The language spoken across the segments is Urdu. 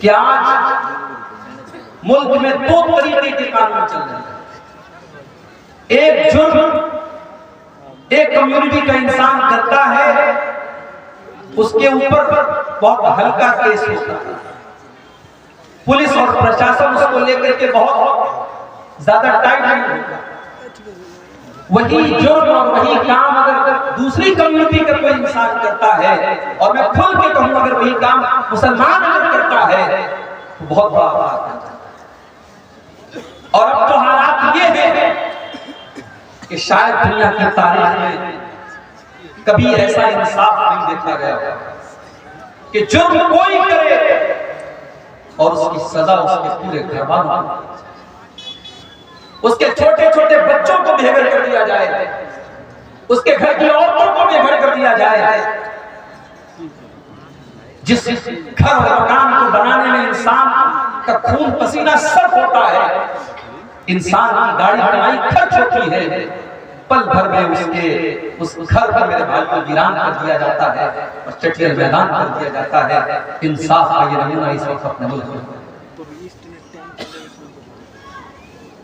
کہ آج ملک میں دو طریقے کے قانون چل رہے ہیں. ایک جرم ایک کمیونٹی کا انسان کرتا ہے اس کے اوپر بہت ہلکا کیس ہوتا ہے, پولیس اور پرشاسن اس کو لے کر کے بہت زیادہ ٹائٹ نہیں ہوتا. وہی جرم اور وہی کام اگر دوسری کمیونٹی کا کوئی انسان کرتا ہے, اور میں کھل کے کہوں اگر وہی کام مسلمان اگر کرتا ہے تو بہت بڑا بات ہے. اور اب تو حالات یہ ہے کہ شاید دنیا کی تاریخ میں کبھی ایسا انصاف نہیں دیکھا گیا کہ جرم کوئی کرے اور اس کی سزا اس کے پورے گھر والوں کو, اس کے چھوٹے چھوٹے بچوں کو بے گھر کر دیا جائے, اس کے گھر کی عورتوں کو بے گھر کر دیا جائے. جس گھر اور مکان کو بنانے میں انسان کا خون پسینہ صرف ہوتا ہے, انسان کی گاڑی کمائی خرچ ہوتی ہے, پل بھر میں اس گھر پر میرے بھائی کو ویران کر دیا جاتا ہے اور چٹیل میدان کر دیا جاتا ہے. انصاف کا یہ نمونہ اس وقت اپنے ملک میں,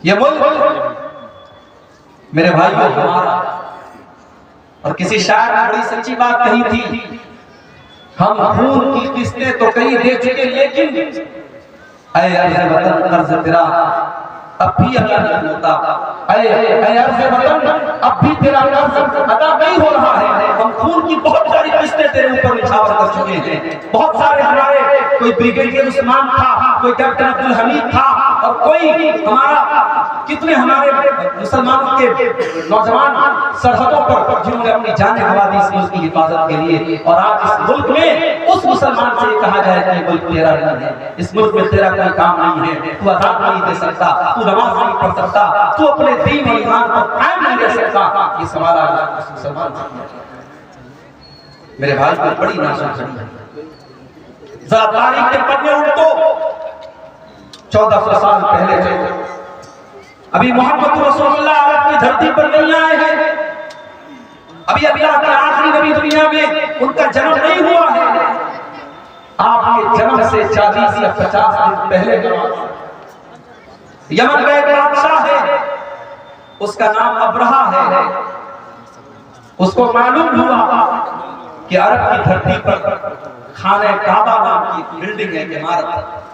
یہ ملک میرے بھائی کو ہمارا. اور کسی شاعر نے بڑی سچی بات کہی تھی, ہم خون کی قسطیں تو کئی دے چکے لیکن اے عرض وطن قرض تیرا اب بھی ادا نہیں ہوتا, اے عرض وطن اب بھی تیرا قرض ادا نہیں ہو رہا ہے. ہم خون کی بہت ساری قسطیں تیرے اوپر نچھاور کر چکے ہیں. بہت سارے ہمارے, کوئی بریگیڈیئر عثمان تھا, کوئی کیپٹن عبدالحمید تھا, اور کوئی ہمارا کتنے ہمارے مسلمانوں کے نوجوان سرحدوں پر جنہوں نے اپنی جانیں گنوا دی اس ملک کی حفاظت کے لیے. اور آج اس ملک میں اس مسلمان سے یہ کہا جائے کہ ملک تیرا نہیں ہے, اس ملک میں تیرا کوئی کام نہیں ہے, تو آزاد نہیں دے سکتا, تو نماز نہیں پڑھ سکتا, تو اپنے دین اور ایمان پر قائم نہیں رہ سکتا. یہ سوال آج مسلمان سے میرے بھائی کو بڑی نازک کھڑی ہے. ذرا تاریخ کے پڑھنے اٹھو, 1400 سال پہلے چلو, ابھی محمد رسول اللہ عرب کی دھرتی پر نہیں آئے ہیں, ابھی اللہ کے آخری نبی دنیا میں ان کا جنم نہیں ہوا ہے. آپ کے جنم سے 40 یا 50 دن پہلے یمن کا ایک بادشاہ ہے, اس کا نام ابرہہ ہے. اس کو معلوم ہوا کہ عرب کی دھرتی پر خانہ کعبہ نام کی بلڈنگ ہے, عمارت ہے,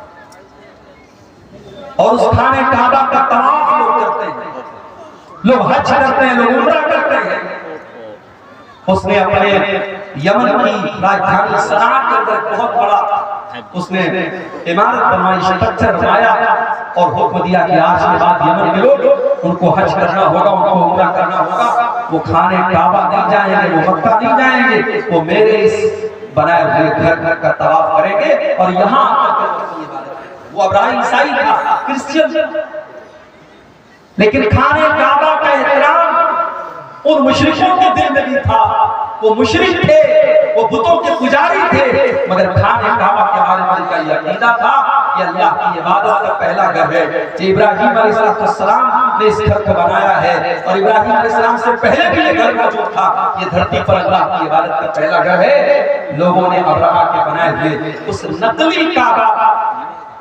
اور اس خانہ کعبہ کا طواف لوگ کرتے ہیں, لوگ حج کرتے ہیں, لوگ عمرہ کرتے ہیں. اس نے اپنے یمن کی راجدھانی صنعا کے اندر بہت بڑا اس نے عمارت بنوائی, اسٹرکچر بنایا, اور حکم دیا کہ آج کے بعد یمن کے لوگ ان کو حج کرنا ہوگا, ان کو عمرہ کرنا ہوگا, وہ خانہ کعبہ نہیں جائیں گے, وہ مکہ نہیں جائیں گے, وہ میرے اس بنائے ہوئے گھر کا طواف کریں گے. اور یہاں وہ ابراہیم عیسائی تھا, کرسچن, لیکن خانہ کعبہ کا احترام ان مشرکوں کے دل میں بھی تھا. وہ مشرک تھے, وہ بتوں کے پجاری تھے, مگر خانہ کعبہ کے بارے میں ان کا یہ عقیدہ تھا کہ اللہ کی عبادت کا پہلا گھر ہے. جو ابراہیم علیہ السلام نے اس گھر کو بنایا ہے, اور ابراہیم علیہ السلام سے پہلے بھی یہ گھر موجود تھا, یہ دھرتی پر اللہ کی عبادت کا پہلا گھر ہے. لوگوں نے ابرہہ کے بنائے ہوئے اس نقلی کعبہ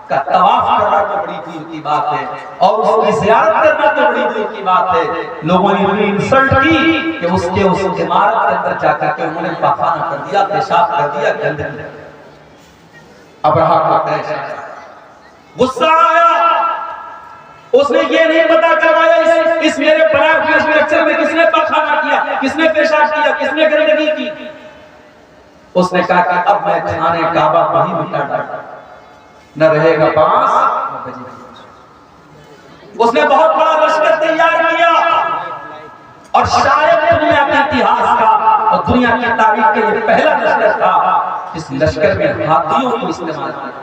کا طواف کرنا تو بڑی دور کی بات ہے, اور اس کی زیارت کرنا تو بڑی دور کی بات ہے. لوگوں نے انہیں انسلٹ کی کہ اس عمارت کے اندر جا کر کے انہوں نے پاخانہ کر دیا, پیشاب کر دیا, گندگی. ابرہہ کو غصہ آیا, اس نے یہ نہیں پتا کروایا اس میرے بنائے ہوئے اسٹرکچر میں کس نے پاخانہ کیا, کس نے پیشاب کیا, کس نے گندگی کی. اس نے کہا کہ اب میں خانہ کعبہ کو ہی مٹا ڈالوں, نہ رہے گا پاس. اس نے بہت بڑا لشکر تیار کیا, اور شاید دنیا کے اتہاس کا اور دنیا کی تاریخ کے یہ پہلا لشکر تھا اس لشکر میں ہاتھیوں کو استعمال کیا.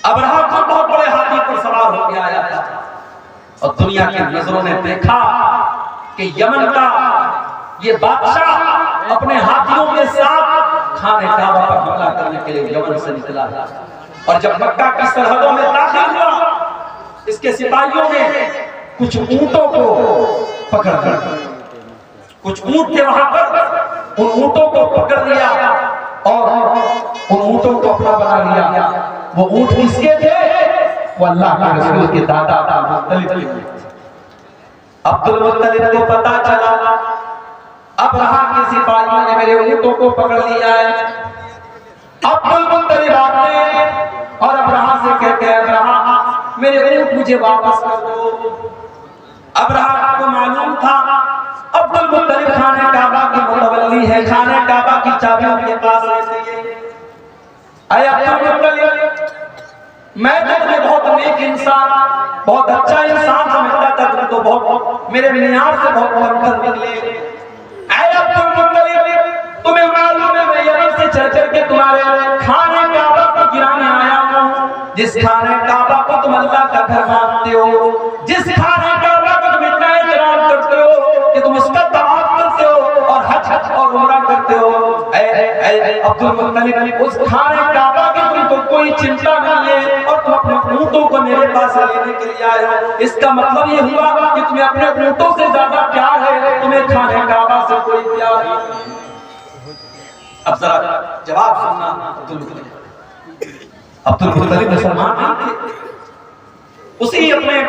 ابرہہ کو بہت بڑے ہاتھی پر سوار ہو کے آیا تھا, اور دنیا کی نظروں نے دیکھا کہ یمن کا یہ بادشاہ اپنے ہاتھیوں کے ساتھ خانہ کعبہ پر حملہ کرنے کے لیے یمن سے نکلا تھا. اور جب مکہ کی سرحدوں میں داخل ہوا, اس کے سپاہیوں نے کچھ اونٹوں کو پکڑ لیا, کچھ اونٹ تھے وہاں پر, ان اونٹوں کو پکڑ لیا اور ان اونٹوں کو اپنا بنا لیا. وہ اونٹ کس کے تھے؟ وہ اللہ کے رسول کے دادا عبد المطلب کے تھے۔ عبد المطلب کو پتا چلا ابرہہ کے سپاہیوں نے میرے اونٹوں کو پکڑ لیا ہے۔ عبد المطلب آتے ہیں اور ابرہہ سے کہتے ہیں ابرہہ میرے اونٹ مجھے واپس کر دو۔ ابرہہ کو معلوم تھا عبد المطلب خانہ کعبہ کی متولی ہے، خانہ کعبہ کی چابی ان کے پاس رہتی ہے۔ اے عبد المطلب میں تمہیں بہت نیک انسان، بہت اچھا انسان سمجھتا تھا، تم تو بہت میرے معیار سے بہت کم کر نکلے۔ اے عبد المطلب تمہیں معلوم ہے میں یمن سے چل کر کے تمہارے خانہ کعبہ کو گرانے آیا ہوں، جس خانہ کعبہ کو تم اللہ کا گھر مانتے ہو، جس خانہ کعبہ کو تم اتنا احترام کرتے ہو کہ تم اس کا طواف کرتے ہو اور حج اور عمرہ کرتے ہو۔ اے عبد المطلب اس خانہ کعبہ کی تم کو کوئی چنتا نہیں ہے اور تم اپنے اونٹوں کو میرے پاس لینے کے لیے آئے ہو، اس کا مطلب یہ ہوا کہ تمہیں اپنے اونٹوں سے زیادہ پیار ہے، تمہیں خانہ کعبہ سے کوئی پیار نہیں۔ اب ذرا جواب سننا عبد المطلب مسلمان نہیں تھے، اسی اپنے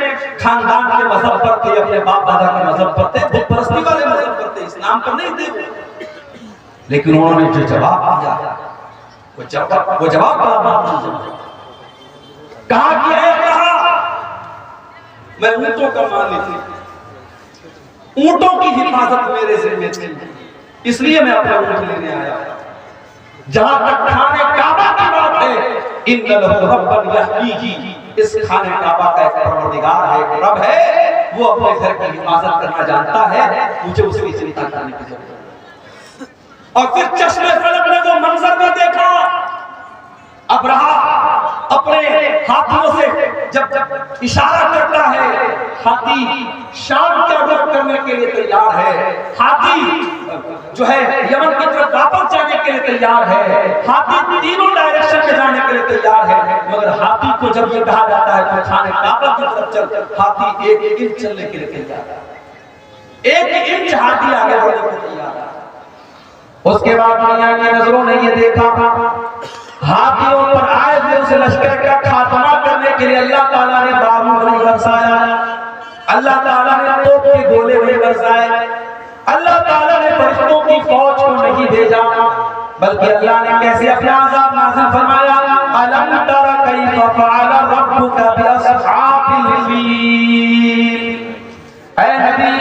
خاندان کے مذہب پر تھے، اپنے باپ دادا کے مذہب پر تھے، بت پرستی والے مذہب پر تھے، اسلام پر نہیں تھے، لیکن انہوں نے جو جواب دیا وہ جواب بڑا بات کہا کہ اے کہا میں اونٹوں کا مالک ہوں، اونٹوں کی حفاظت میرے ذمہ تھی، اس لیے میں اپنا اونٹ لینے آیا۔ جہاں تک خانہ کعبہ کی بات ہے ان لہ ربا یحمیہ، اس خانہ کعبہ کا ایک پروردگار ہے، ایک رب ہے، وہ اپنے گھر کی حفاظت کرنا جانتا ہے، مجھے اس کی چنتا کرنے کی ضرورت ہے۔ اور پھر چشم فلک نے وہ منظر میں دیکھا، ابرہہ اپنے ہاتھوں سے جب اشارہ کرتا ہے، ہاتھی شام کے رخ کرنے کے لیے تیار ہے، ہاتھی جو ہے یمن کی طرف واپس جانے کے لیے تیار ہے، ہاتھی تینوں ڈائریکشن میں جانے کے لیے تیار ہے، مگر ہاتھی کو جب یہ کہا جاتا ہے کہ خانہ کعبہ کی طرف چل، ہاتھی ایک انچ چلنے کے لیے تیار ہے، ایک انچ ہاتھی آگے بڑھنے کے لیے تیار ہے۔ اس کے بعد دنیا کی نظروں نے یہ دیکھا ہاتھیوں پر آئے ہوئے اس لشکر کا خاتمہ کرنے کے لیے اللہ تعالیٰ نے بارود نہیں برسایا، اللہ تعالیٰ نے توپ کے گولے نہیں برسائے، اللہ تعالیٰ نے فرشتوں کی فوج کو نہیں بھیجا، بلکہ اللہ نے کیسے اپنا عذاب نازل فرمایا، أَلَمْ تَرَ كَيْفَ فَعَلَ رَبُّكَ بِأَصْحَابِ الْفِيلِ۔ اے نبی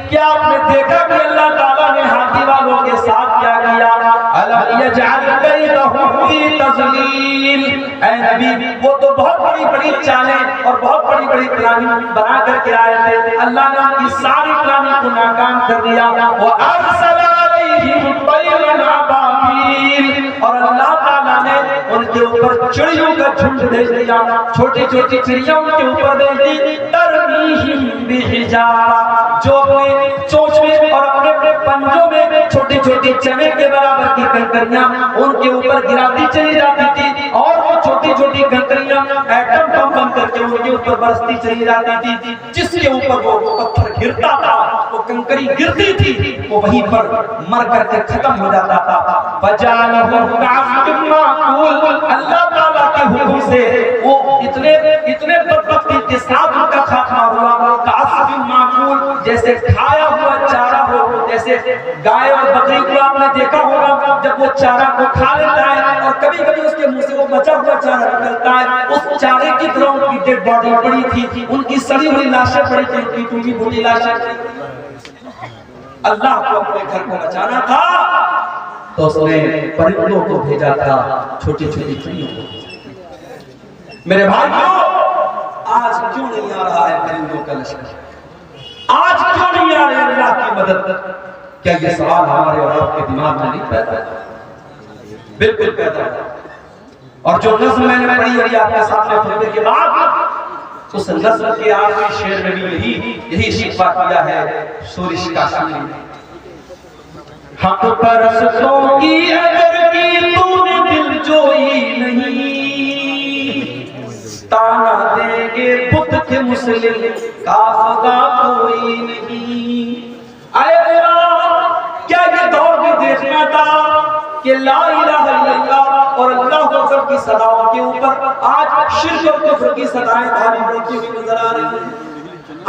کیا آپ نے دیکھا کہ اللہ تعالیٰ نے ہاتھی والوں کے ساتھ کیا کیا؟ أَلَمْ يَجْعَلْ كَيْدَهُمْ فِي تَضْلِيلٍ۔ اے نبی وہ تو بہت بڑی بڑی چالیں اور بہت بڑی بڑی پلاننگ بنا کر کے آئے تھے، اللہ نے ان کی ساری پلاننگ کو ناکام کر دیا۔ وَأَرْسَلَ عَلَيْهِمُ الطَّيْرَ أَبَابِيلَ، اور اللہ تعالیٰ نے ان کے اوپر چڑیوں کا جھنڈ بھیج دیا، چھوٹی چھوٹی چڑیاں ان کے اوپر بھیج دی، ترمیہم بحجارہ، جو اپنے چونچ میں اور اپنے پنجوں میں چھوٹی چھوٹی چنے کے برابر کی کنکریاں ان کے اوپر گراتی چلی جاتی تھی، اور وہ چھوٹی چھوٹی کنکریاں ایٹم بم بن کر کے ان کے اوپر برستی چلی جاتی تھی، جس کے اوپر وہ پتھر گرتا تھا، وہ کنکری گرتی تھی، وہ وہیں پر مر کر کے ختم ہو جاتا تھا۔ فَجَعَلَهُ كَعَصْفٍ مَّأْكُولٍ، اللہ تعالیٰ کے حکم سے وہ اتنے بدبختی کے ساتھ ان کا خاتمہ ہوا، کعصف مأکول، جیسے کھایا ہوا چارہ ہو، جیسے گائے اور بکری کو آپ نے دیکھا ہوگا جب وہ چارہ کو کھا لیتا ہے اور کبھی کبھی اس کے منہ سے وہ بچا ہوا چارہ نکلتا ہے، اس چارے کی طرح ان کی ڈیڈ باڈی پڑی تھی، ان کی سڑی ہوئی لاشیں پڑی تھی، ان کی ٹوٹی پھوٹی لاشیں تھی۔ اللہ کو اپنے گھر کو بچانا تھا تو اس نے پرندوں کو بھیجا تھا، چھوٹی چھوٹی چڑیوں کو۔ میرے بھائیوں آج کیوں نہیں آ رہا ہے پرندوں کا لشکر؟ آج کیوں نہیں آ رہی اللہ کی مدد؟ کیا یہ سوال ہمارے اور آپ کے دماغ میں نہیں پیدا ہے؟ بالکل پیدا ہے۔ اور جو نظم میں نے پڑھی ابھی آپ کے سامنے خطبے کے بعد، اس نظم کے آخری شعر میں بھی یہی شکوہ کیا ہے شورش کا شامل۔ حق پرستوں کی اگر کی تو نے دل جوئی نہیں، تانا دیں گے بت کے مسلم کا خدا کوئی نہیں۔ اے اللہ کیا یہ دور بھی دیکھنا تھا کہ لا الہ الا اللہ اور اللہ اکبر کی صداؤں کے اوپر آج شرک اور کفر کی صدائیں بھاری پڑتی ہوئی نظر آ رہی ہیں۔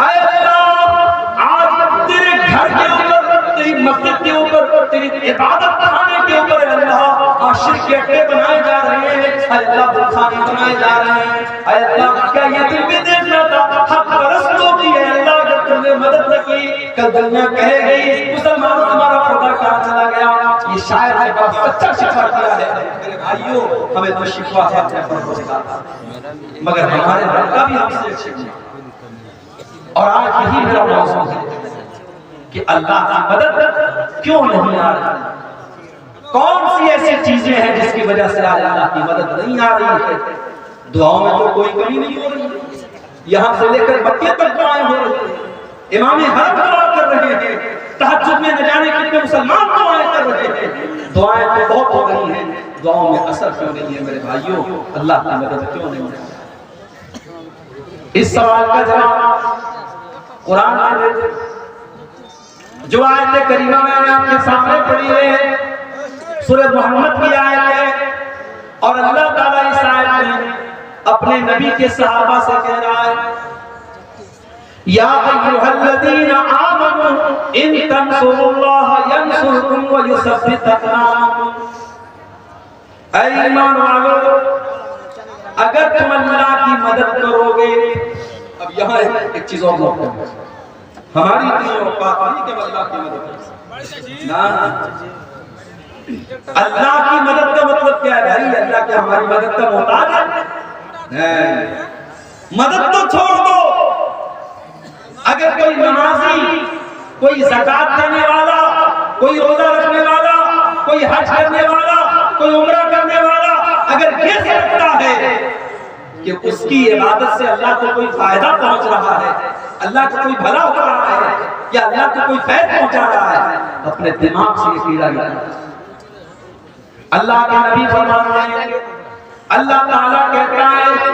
اے اللہ، آج تیرے گھر کے اوپر، تیری مسجد کے اوپر، تیری عبادت خانے کے اوپر اللہ شرک کے اڈے بنائے جا رہے ہیں، اے اللہ بتخانے بنائے جا رہے ہیں۔ اے اللہ، کیا یہ دل بھی دیکھنا تھا حق پرستوں کی؟ اے اللہ، اگر تم نے مدد نہ کی، کل دنیا کہے گی مسلمانوں تمہارا خدا کہاں چلا گیا؟ یہ شاعر نے بہت سچا شفا کیا ہے۔ میرے بھائیوں، ہمیں تو شفا ہے اپنے پروردگار کا، مگر ہمارے رب کا بھی ہم سے شفا۔ اور آج یہی میرا موضوع ہے کہ اللہ کی مدد کیوں نہیں آ رہی؟ کون سی ایسی چیزیں ہیں جس کی وجہ سے آج اللہ کی مدد نہیں آ رہی ہے؟ دعاؤں میں تو کوئی کمی نہیں ہو رہی، یہاں سے لے کر مکے تک دعائیں ہو رہی ہیں، امام حرم دعا کر رہے ہیں، تہجد میں نہ جانے کتنے مسلمان دعائیں کر رہے ہیں، دعائیں تو بہت ہو رہی ہیں، دعاؤں میں اثر کیوں نہیں ہے؟ میرے بھائیوں، اللہ کی مدد کیوں نہیں ہے؟ اس سوال کا جواب قرآن میں جو آیت کریمہ میں نے آپ کے سامنے پڑھی ہے، سورہ محمد کی آیت ہے، اور اللہ تعالیٰ اس آیت میں اپنے نبی کے صحابہ سے کہہ رہا ہے، یا ایھا الذین آمنوا ان تنصروا اللہ ینصرکم ویثبت اقدامکم۔ اے ایمان والو، اگر تم اللہ کی مدد کرو گے، اب یہاں ایک چیز اور نوٹ کرو، ہماری اتنی اوقات نہیں کہ اللہ کی مدد کریں، نہ اللہ کی مدد کا مطلب کیا ہے بھائی؟ اللہ کیا ہماری مدد کا محتاج ہے؟ نہیں، مدد تو چھوڑ دو، اگر کوئی نمازی، کوئی زکات دینے والا، کوئی روزہ رکھنے والا، کوئی حج کرنے والا، کوئی عمرہ کرنے والا اگر یہ سمجھتا ہے کہ اس کی عبادت سے اللہ کو کوئی فائدہ پہنچ رہا ہے، اللہ کو کوئی بھلا ہو رہا ہے، یا اللہ کو کوئی فیض پہنچا رہا ہے، اپنے دماغ سے یہ کیڑا نکالے۔ اللہ کے نبی فرماتے ہیں، اللہ تعالیٰ کہتا ہے،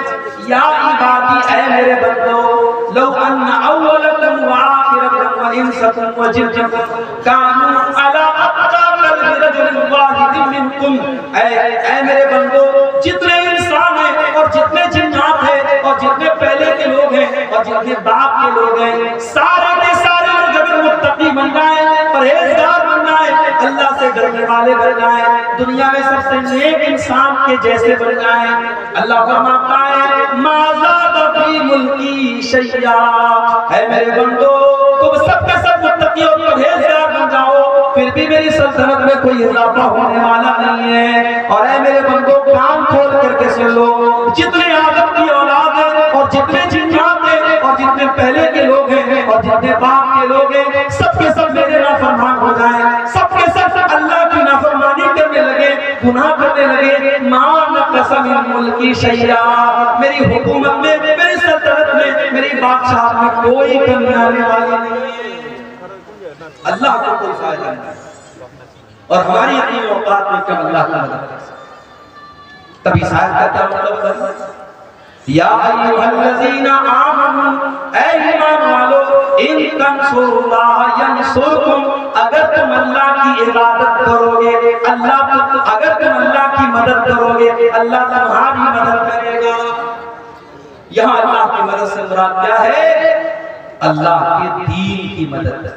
یا عبادی، اے میرے بندو، لو ان اولکم وآخرکم وانسکم وجنکم کانوا علی اتقى قلب رجل واحد منکم۔ اے میرے بندو، جتنے انسان ہیں اور جتنے جنات ہیں اور جتنے پہلے کے لوگ ہیں اور جتنے بعد کے لوگ ہیں، سارے کے سارے لوگ اگر متقی بن جائیں، پرہیزگار بن جائیں، اللہ سے ڈرنے والے بن جائیں، دنیا میں سب سے نیک انسان کے جیسے بن جائیں، اللہ فرماتا ہے ما زاد فی ملکی شیئا۔ اے میرے بندو، تم سب کے سب متقی اور پرہیزگار بن جاؤ، پھر بھی میری سلطنت میں کوئی اضافہ ہونے والا نہیں ہے۔ اور اے میرے بندو، کان کھول کر کے سن لو، جتنے آدم کی اولاد ہیں اور جتنے جنات ہیں اور جتنے پہلے کے لوگ ہیں اور جتنے باپ کے لوگ ہیں، سب کے سب میرے نافرمان ہو جائیں، سب کے سب اللہ کی نافرمانی کرنے لگے، گناہ کرنے لگے، ما نقص من ملکی شیئا، میری حکومت میں، میری سلطنت میں، میری بادشاہت میں کوئی کمی آنے والی نہیں ہے، اللہ کو کوئی فائدہ نہیں۔ اور ہماری اتنی اوقات میں کم اللہ کا مدد کر سکتے۔ تب اس آیت کا کیا مطلب ہے؟ یا ایھا الذین آمنوا، اے ایمان والو، ان تنصروا اللہ ینصرکم، اگر تم اللہ کی عبادت کرو گے، اگر تم اللہ کی مدد کرو گے، اللہ تمہاری مدد کرے گا۔ یہاں اللہ کی مدد سے مراد کیا ہے؟ اللہ کے دین کی مدد،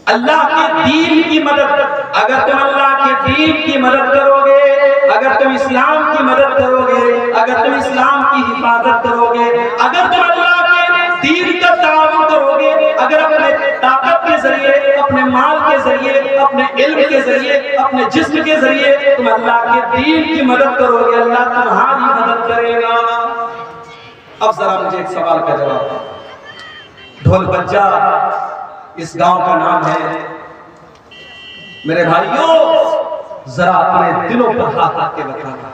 اللہ کے دین کی مدد۔ اگر تم اللہ کے دین کی مدد کرو گے، اگر تم اسلام کی مدد کرو گے، اگر تم اسلام کی حفاظت کرو گے، اگر تم اللہ کے دین کا تعاون کرو گے، اگر اپنے طاقت کے ذریعے، اپنے مال کے ذریعے، اپنے علم کے ذریعے، اپنے جسم کے ذریعے تم اللہ کے دین کی مدد کرو گے، اللہ تمہاری مدد کرے گا۔ اب ذرا مجھے ایک سوال کا جواب دو۔ ڈھول بجا اس گاؤں کا نام ہے۔ میرے بھائیوں، ذرا اپنے دلوں پر ہاتھ رکھ کے بتانا،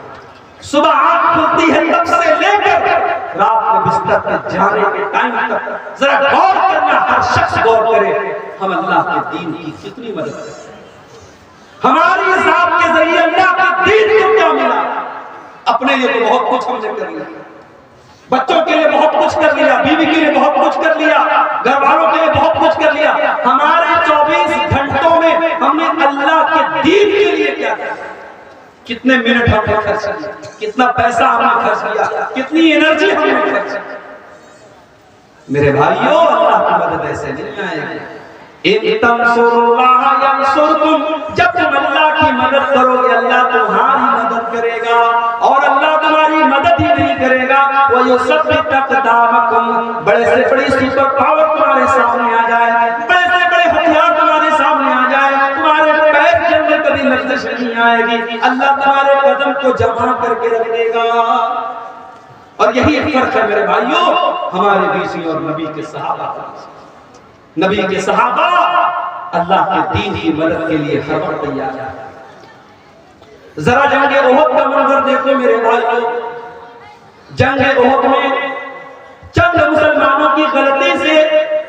صبح آنکھ کھلتی ہے تب سے لے کر رات میں بستر پہ جانے کے ٹائم تک ذرا غور کرنا، ہر شخص غور کرے، ہم اللہ کے دین کی کتنی مدد کرتے ہیں، ہماری ذات کے ذریعے اللہ کے دین کو کیا ملا؟ اپنے لیے تو بہت کچھ ہم نے کر لیا، بچوں کے لیے بہت کچھ کر لیا، بیوی کے لیے بہت کچھ کر لیا، گھر والوں کے لیے بہت کچھ کر لیا، ہمارے 24 گھنٹوں میں ہم نے اللہ کے دین کے لیے کیا کیا، کتنے منٹ ہم نے خرچ کیا، کتنا پیسہ ہم نے خرچ کیا، کتنی انرجی ہم نے خرچ کی۔ میرے بھائیوں، اللہ کی مدد ایسے نہیں آئے گی۔ ان تنصروا اللہ ینصرکم، جب تم اللہ کی مدد کرو گے اللہ تمہاری مدد کرے گا، اور اللہ تمہاری مدد ہی نہیں کرے گا وَيُثَبِّتْ أَقْدَامَكُمْ، بڑے سے بڑی سپر پاور تمہارے سامنے آ جائے، بڑے سے بڑے ہتھیار تمہارے سامنے آ جائے، تمہارے پیر کے اندر کبھی لرزش نہیں آئے گی، اللہ تمہارے قدم کو جمع کر کے رکھ دے گا۔ اور یہی فرق ہے میرے بھائیوں ہمارے بیچ اور نبی کے صحابہ کا۔ نبی کے صحابہ اللہ کے دین کی مدد کے لیے ہر وقت تیار ہیں۔ ذرا جنگ احد کا منظر دیکھو میرے بھائیوں، جنگ احد میں چند مسلمانوں کی غلطی سے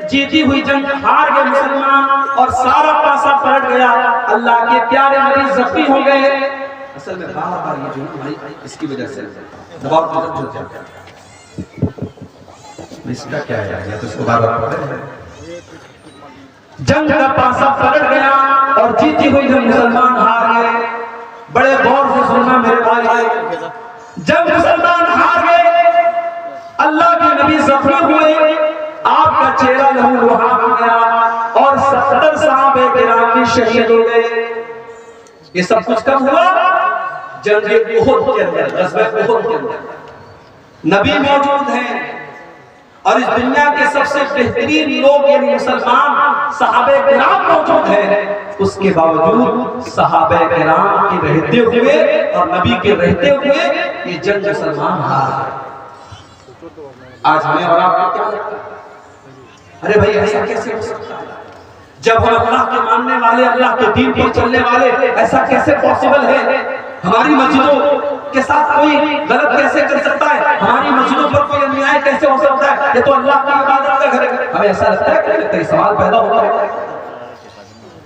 جیتی ہوئی جنگ ہار گئے مسلمان، اور سارا پاسا پلٹ گیا، اللہ کے پیارے نبی زخمی ہو گئے۔ اصل میں بار بار یہ جو بھائی اس کی وجہ سے دباؤ مدد ہو جاتا ہے، اس کا کیا ہے یا تو اس کو بار بار پڑھتے ہیں۔ جنگ کا پاسا پلٹ گیا اور جیتی ہوئی جنگ مسلمان ہار گئے۔ بڑے غور سے سننا میرے بھائی، جب مسلمان ہار گئے، اللہ کے نبی زخمی ہوئے، آپ کا چہرہ لہو لہاب ہو گیا، اور 70 صحابہ کرام بھی شہید ہو گئے۔ یہ سب کچھ کب ہوا؟ جنگ احد کے اندر، غزوہ احد کے اندر نبی موجود ہیں، اور اس دنیا کے سب سے بہترین لوگ یعنی مسلمان صحابہ کرام موجود ہیں، اس کے باوجود صحابہ کرام کے رہتے ہوئے اور نبی کے رہتے ہوئے یہ جنگ مسلمان ہار گئے۔ آج ہمیں اور آپ کو کیا لگتا ہے؟ ارے بھائی ایسا کیسے ہو سکتا ہے؟ جب ہم اللہ کے ماننے والے، اللہ کے دین پر چلنے والے، ایسا کیسے پاسبل ہے؟ ہماری مسجدوں کے ساتھ کوئی غلط کیسے کر سکتا ہے؟ ہماری مسجدوں پر کوئی انیائی کیسے ہو سکتا ہے؟ یہ تو اللہ کی عبادت کا گھر ہے۔ ہمیں ایسا لگتا ہے کہ سوال پیدا ہوتا ہے۔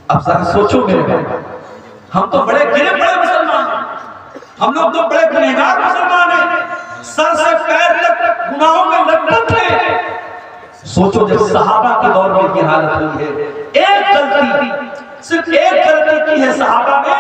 اب ذرا سوچو میرے بھائی، ہم تو بڑے گرے بڑے مسلمان ہیں، ہم لوگ تو بڑے گنہگار مسلمان ہیں، سر سے پیر تک گناہوں میں لپٹ ہیں۔ سوچو جب صحابہ کے دور میں یہ حالت ہوئی ہے، ایک غلطی، صرف ایک غلطی کی ہے صحابہ نے،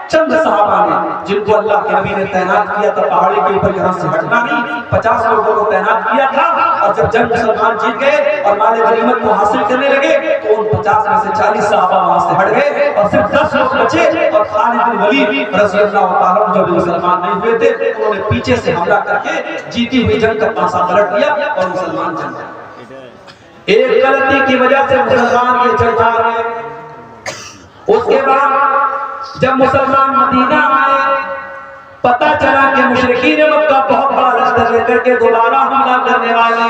چند صحابہ نے، جن کو اللہ کے نبی نے تعینات کیا تھا پہاڑی کے اوپر یہاں سے ہٹنا نہیں، 50 لوگوں کو تعینات کیا تھا، اور جب جنگ مسلمان جیت گئے اور مال غنیمت کو حاصل کرنے لگے تو ان 50 میں سے 40 صحابہ وہاں سے ہٹ گئے اور صرف 10 لوگ بچے، اور خالد بن ولید رضی اللہ تعالیٰ عنہ جو بھی مسلمان نہیں ہوئے تھے، انہوں نے پیچھے سے حملہ کر کے جیتی ہوئی جنگ کا پاسا پلٹ دیا اور مسلمان جنگ گئے۔ ایک غلطی کی وجہ سے مسلمان یہ جنگ ہار گئے۔ اس کے بعد جب مسلمان مدینہ آئے، پتہ چلا کہ مشرکین مکہ بہت بڑا لشکر لے کر کے دوبارہ حملہ کرنے والے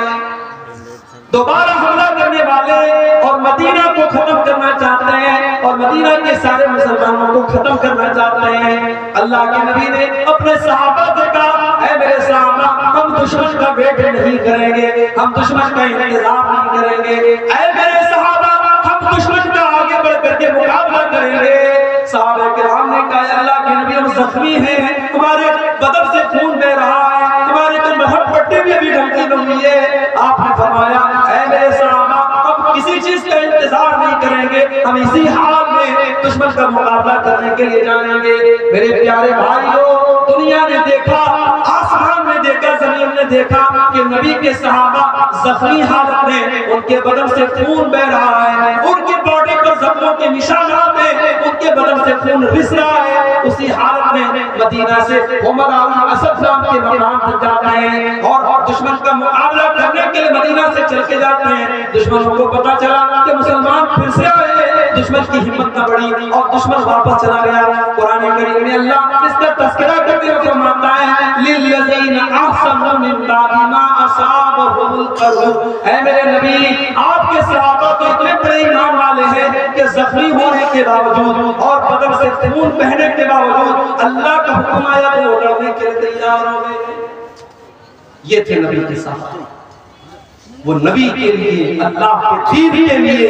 اور مدینہ کو ختم کرنا چاہتے ہیں، اور مدینہ کے سارے مسلمانوں کو ختم کرنا چاہتے ہیں۔ اللہ کے نبی نے اپنے صحابہ سے کہا، اے میرے صحابہ، ہم دشمن کا ویٹ نہیں کریں گے، ہم دشمن کا انتظار نہیں کریں گے، اے میرے صحابہ، ہم دشمن کا آگے بڑھ کر کے مقابلہ کریں گے۔ صحابہ کرام نے کہا، اللہ کے نبی ہم زخمی ہیں، تمہارے بدن سے خون بہ رہا ہے، تمہاری تو ہڈ پٹی بھی ابھی ڈھنکی نہیں ہوئی ہے۔ آپ نے فرمایا، اے میرے صحابہ، ہم کسی چیز کا انتظار نہیں کریں گے، ہم اسی حال میں دشمن کا مقابلہ کرنے کے لیے جانیں گے۔ میرے پیارے بھائیوں، دنیا نے دیکھا، آسمان میں دیکھا، زمین نے دیکھا کہ نبی کے صحابہ زخمی حالت میں، ان کے بدن سے خون بہ رہا ہے، ان کی باڈی پر زخموں کے نشانات ہیں، ان کے بدن سے خون رس رہا ہے۔ اسی حالت میں مدینہ سے عمر اسد نام کے مقام تک جاتے ہیں اور دشمن کا مقابلہ کرنے کے لیے مدینہ سے چل کے جاتے ہیں۔ دشمنوں کو پتا چلا کہ مسلمان پھر سے آئے، دشمن کی ہمت نہ بڑھی اور دشمن واپس چلا گیا۔ قرآن کریم میں اللہ اس کا تذکرہ کرتے ہوئے فرماتا ہے، للذین احسنوا من بعد ما اصابهم القرح۔ اے میرے نبی، آپ کے صحابہ تو اتنے بڑے ایمان والے ہیں کہ زخمی ہونے کے باوجود اور بدن سے خون بہنے کے باوجود اللہ کا حکم آیا تو لڑنے کے لیے تیار ہو گئے۔ یہ تھے نبی کے صحابہ، وہ نبی کے لیے، اللہ کے دین کے لیے،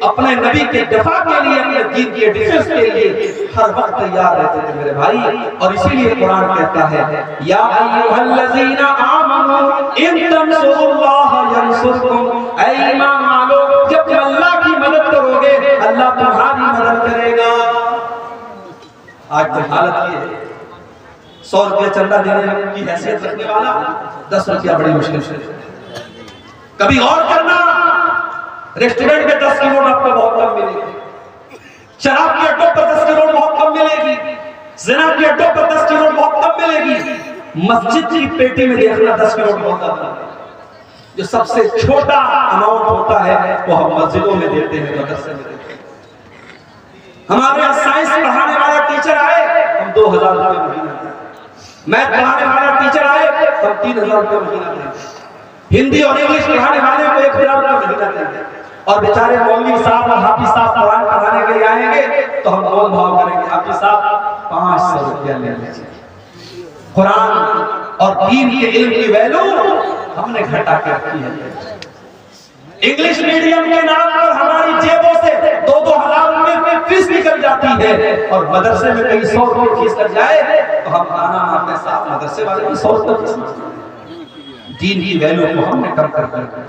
اپنے نبی کے دفاع کے لیے، اپنے دین کے ڈیفنس کے لیے ہر وقت تیار رہتے تھے میرے بھائی۔ اور اسی لیے قرآن کہتا ہے، یا ایھا الذین آمنوا ان تنصروا اللہ ینصرکم۔ اے ایمان والو، جب تم اللہ کی مدد کرو گے اللہ تمہاری مدد کرے گا۔ آج تو حالت یہ ہے 100 روپیہ چندہ دینے کی حیثیت رکھنے والا 10 روپیہ بڑی مشکل سے. کبھی غور کرنا، ریسٹورنٹ میں 10 کی نوٹ آپ کو بہت کم ملے گی، شراب کے اڈوں پر 10 کی نوٹ بہت کم ملے گی، زنا کے اڈوں پر 10 کی نوٹ بہت کم ملے گی. مسجد کی پیٹی میں دیکھنا 10 کی نوٹ بہت کم. جو سب سے چھوٹا اماؤنٹ ہوتا ہے وہ ہم مسجدوں میں دیتے ہیں، مدرسے میں دیتے ہیں. ہمارے یہاں سائنس پڑھانے والا ٹیچر آئے ہم 2000 روپے مہینہ دیں، میتھ پڑھانے والا ٹیچر آئے ہم 3000 روپے مہینہ دیں، ہندی اور انگلش پڑھانے والے کو 1000 روپے مہینہ دیں. اور بیچارے مولوی صاحب اور حافظ صاحب قرآن پڑھانے کے لیے آئیں گے تو ہم مول بھاؤ کریں گے، حافظ صاحب 500 روپیہ لے لیجیے. قرآن اور دین کے علم کی ویلو ہم نے گھٹا کے رکھی ہے. انگلش میڈیم کے نام پر ہماری جیبوں سے 2-2000 روپے فیس نکل جاتی ہے، اور مدرسے میں کئی 100 روپے فیس لگ جائے تو ہم کھانا مارتے صاحب مدرسے والے بھی 100 روپے فیس مارتے. دین کی ویلو کو ہم نے کم کر دیا،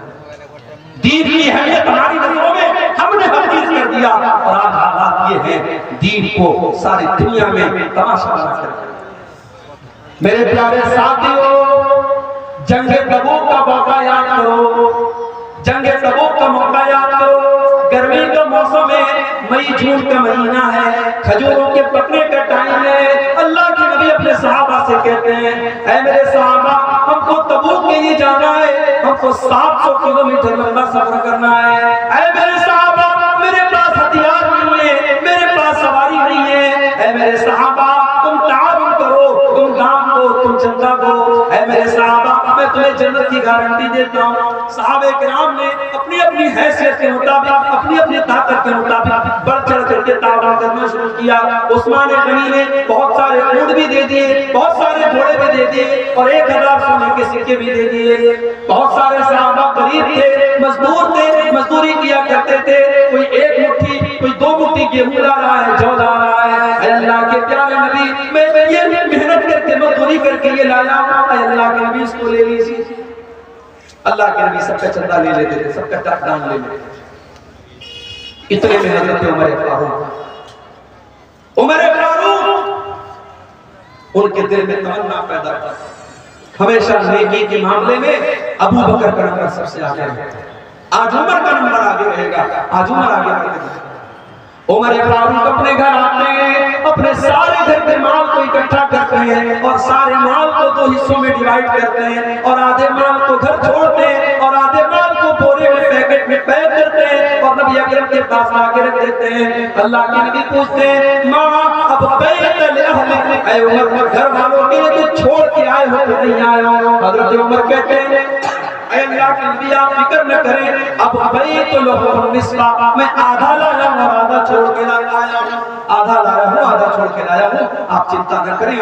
دین کی اہمیت ہماری نظروں میں ہم نے تبدیل کر دیا، اور آج حالات یہ ہے دین کو ساری دنیا میں تماشا بنا کر. میرے پیارے ساتھیوں، جنگ تبوک کا موقع یاد کرو، جنگ تبوک کا موقع یاد کرو. گرمی کا موسم ہے، مئی جون کا مہینہ ہے، کھجوروں کے پکنے کا ٹائم ہے. اللہ کے نبی اپنے صحابہ سے کہتے ہیں اے میرے صحابہ ہم کو تبوک کے لیے جانا ہے، ہم کو 700 کلومیٹر لمبا سفر کرنا ہے. اے میرے صحابہ میرے پاس ہتھیار نہیں ہے، میرے پاس سواری نہیں ہے. اے میرے صحابہ تم تعاون کرو، تم دان دو، تم چندہ دو. اے میرے صحابہ میں تمہیں جنت کی گارنٹی دیتا ہوں. صحابہ کرام نے اپنی اپنی حیثیت کے مطابق، اپنی اپنی طاقت کے مطابق بڑھ چڑھ کر کے تعاون کرنا شروع کیا. عثمان غنی نے بہت سارے اونٹ بھی دے دیے، بہت سارے گھوڑے بھی دے دیے، اور 1000 سونے کے سکے بھی دے دیے. بہت سارے صحابہ غریب تھے، مزدور تھے، مزدوری کیا کرتے تھے. کوئی 1 مٹھی، کوئی 2 مٹھی گیہوں لا رہا ہے، جو لا رہا ہے. اے اللہ کے پیارے نبی میں یہ محنت کر کے مزدوری کر کے یہ لایا. اے اللہ کے نبی اس کو لے لیجیے. اللہ کے نبی سب کا چندہ لے لیتے تھے، سب کا ٹکران لے لیتے تھے. اتنے میں حضرت عمر فاروق ان کے دل میں تمنا پیدا کی. ہمیشہ نیکی کے معاملے میں ابو بکر کا نمبر سب سے آگے ہے. آج عمر کا نمبر آگے رہے گا، آج عمر آگے رہے گا. عمر فاروق اپنے گھر آتے ہیں، اپنے سارے گھر کے مال کو اکٹھا کرتے ہیں اور سارے مال کو 2 حصوں میں ڈیوائیڈ کرتے ہیں، اور آدھے مال کو گھر چھوڑتے ہیں اور آدھے مال کو بورے میں پیکٹ میں پیک کرتے ہیں اور نبی اکرم کے پاس لا کے رکھ دیتے ہیں. اللہ کے نبی پوچھتے ہیں ماں اب بیت لأہلک، اے عمر گھر والوں کے لیے تو چھوڑ کے آئے ہو کہ نہیں آئے ہو؟ حضرت عمر کہتے ہیں اے اللہ کے نبی آپ فکر نہ کریں، اب بیت لہم نصف، میں آدھا لایا ہوں اور آدھا چھوڑ کے لایا ہوں، آدھا لایا ہوں آدھا چھوڑ کے لایا ہوں، آپ چنتا نہ کریں.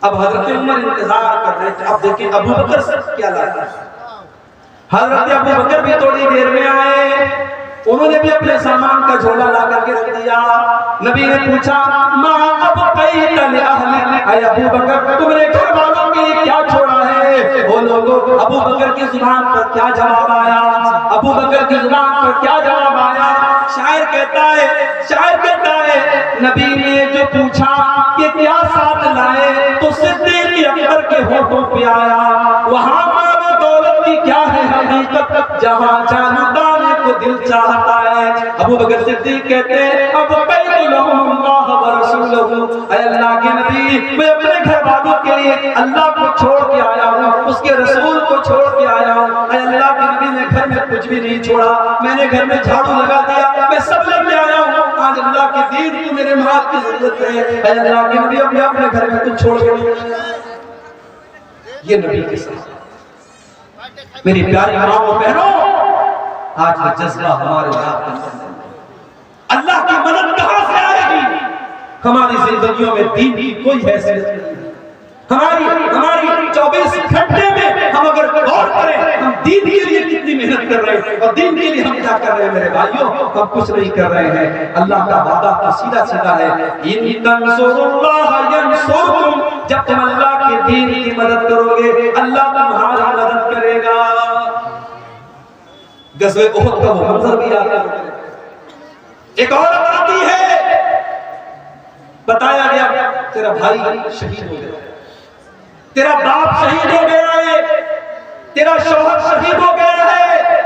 اب حضرت عمر انتظار کر رہے تھے. اب دیکھیں ابو بکر سے کیا لایا. حضرت ابو بکر بھی تھوڑی دیر میں آئے، انہوں نے بھی اپنے سامان کا جھولا لا کر کے رکھ دیا. نبی نے پوچھا ماں اب بیت لأہلک، اے ابو بکر تم نے گھر والوں کے لیے کیا چھوڑا ہے؟ وہ لوگوں ابو بکر کی زبان پر کیا جواب آیا؟ ابو بکر کی زبان پر کیا جواب آیا؟ شاعر کہتا ہے نبی نے جو پوچھا کہ کیا ساتھ لائے تو صدیق اکبر کے ہونٹوں پہ آیا وہاں مال و دولت کی کیا ہے حقیقت، جہاں جان ڈالنے کو دل چاہتا ہے. ابو بکر صدیق کہتے ہیں اب بیت لہم اللہ ورسولہ، اے اللہ کے نبی میں اپنے گھر والوں کے لیے اللہ کو چھوڑ کے آیا ہوں، اس کے رسول کو چھوڑ کے آیا ہوں. اے اللہ کے نبی نے گھر میں کچھ بھی نہیں چھوڑا، میں نے گھر میں جھاڑو لگا دیا، میں سب لے کے آیا ہوں. آج اللہ کے دین کو میرے مال کی ضرورت ہے. اے اللہ کے نبی اب میں اپنے گھر میں کچھ چھوڑ کے نہیں. یہ نبی کے ساتھ میری پیاری ماں و بہنوں، آج وہ جذبہ ہمارے یہاں اللہ کی مدد کہاں سے آئے گی؟ ہماری زندگیوں میں دین کی کوئی حیثیت نہیں. ہماری 24 گھنٹے میں ہم اگر غور کریں ہم دین کے لیے کتنی محنت کر رہے ہیں اور دین کے لیے ہم کیا کر رہے ہیں میرے بھائیوں؟ ہم کچھ نہیں کر رہے ہیں. اللہ کا وعدہ تو سیدھا سیدھا ہے ان تنصروا اللہ ینصرکم، جب تم اللہ کے دین کی مدد کرو گے اللہ تمہاری مدد کرے گا. غزوہ احد کا وہ منظر بھی یاد کرو. ایک عورت آتی ہے بتایا گیا تیرا بھائی شہید ہو گیا، تیرا باپ شہید ہو گیا ہے، تیرا شوہر شہید ہو گیا ہے۔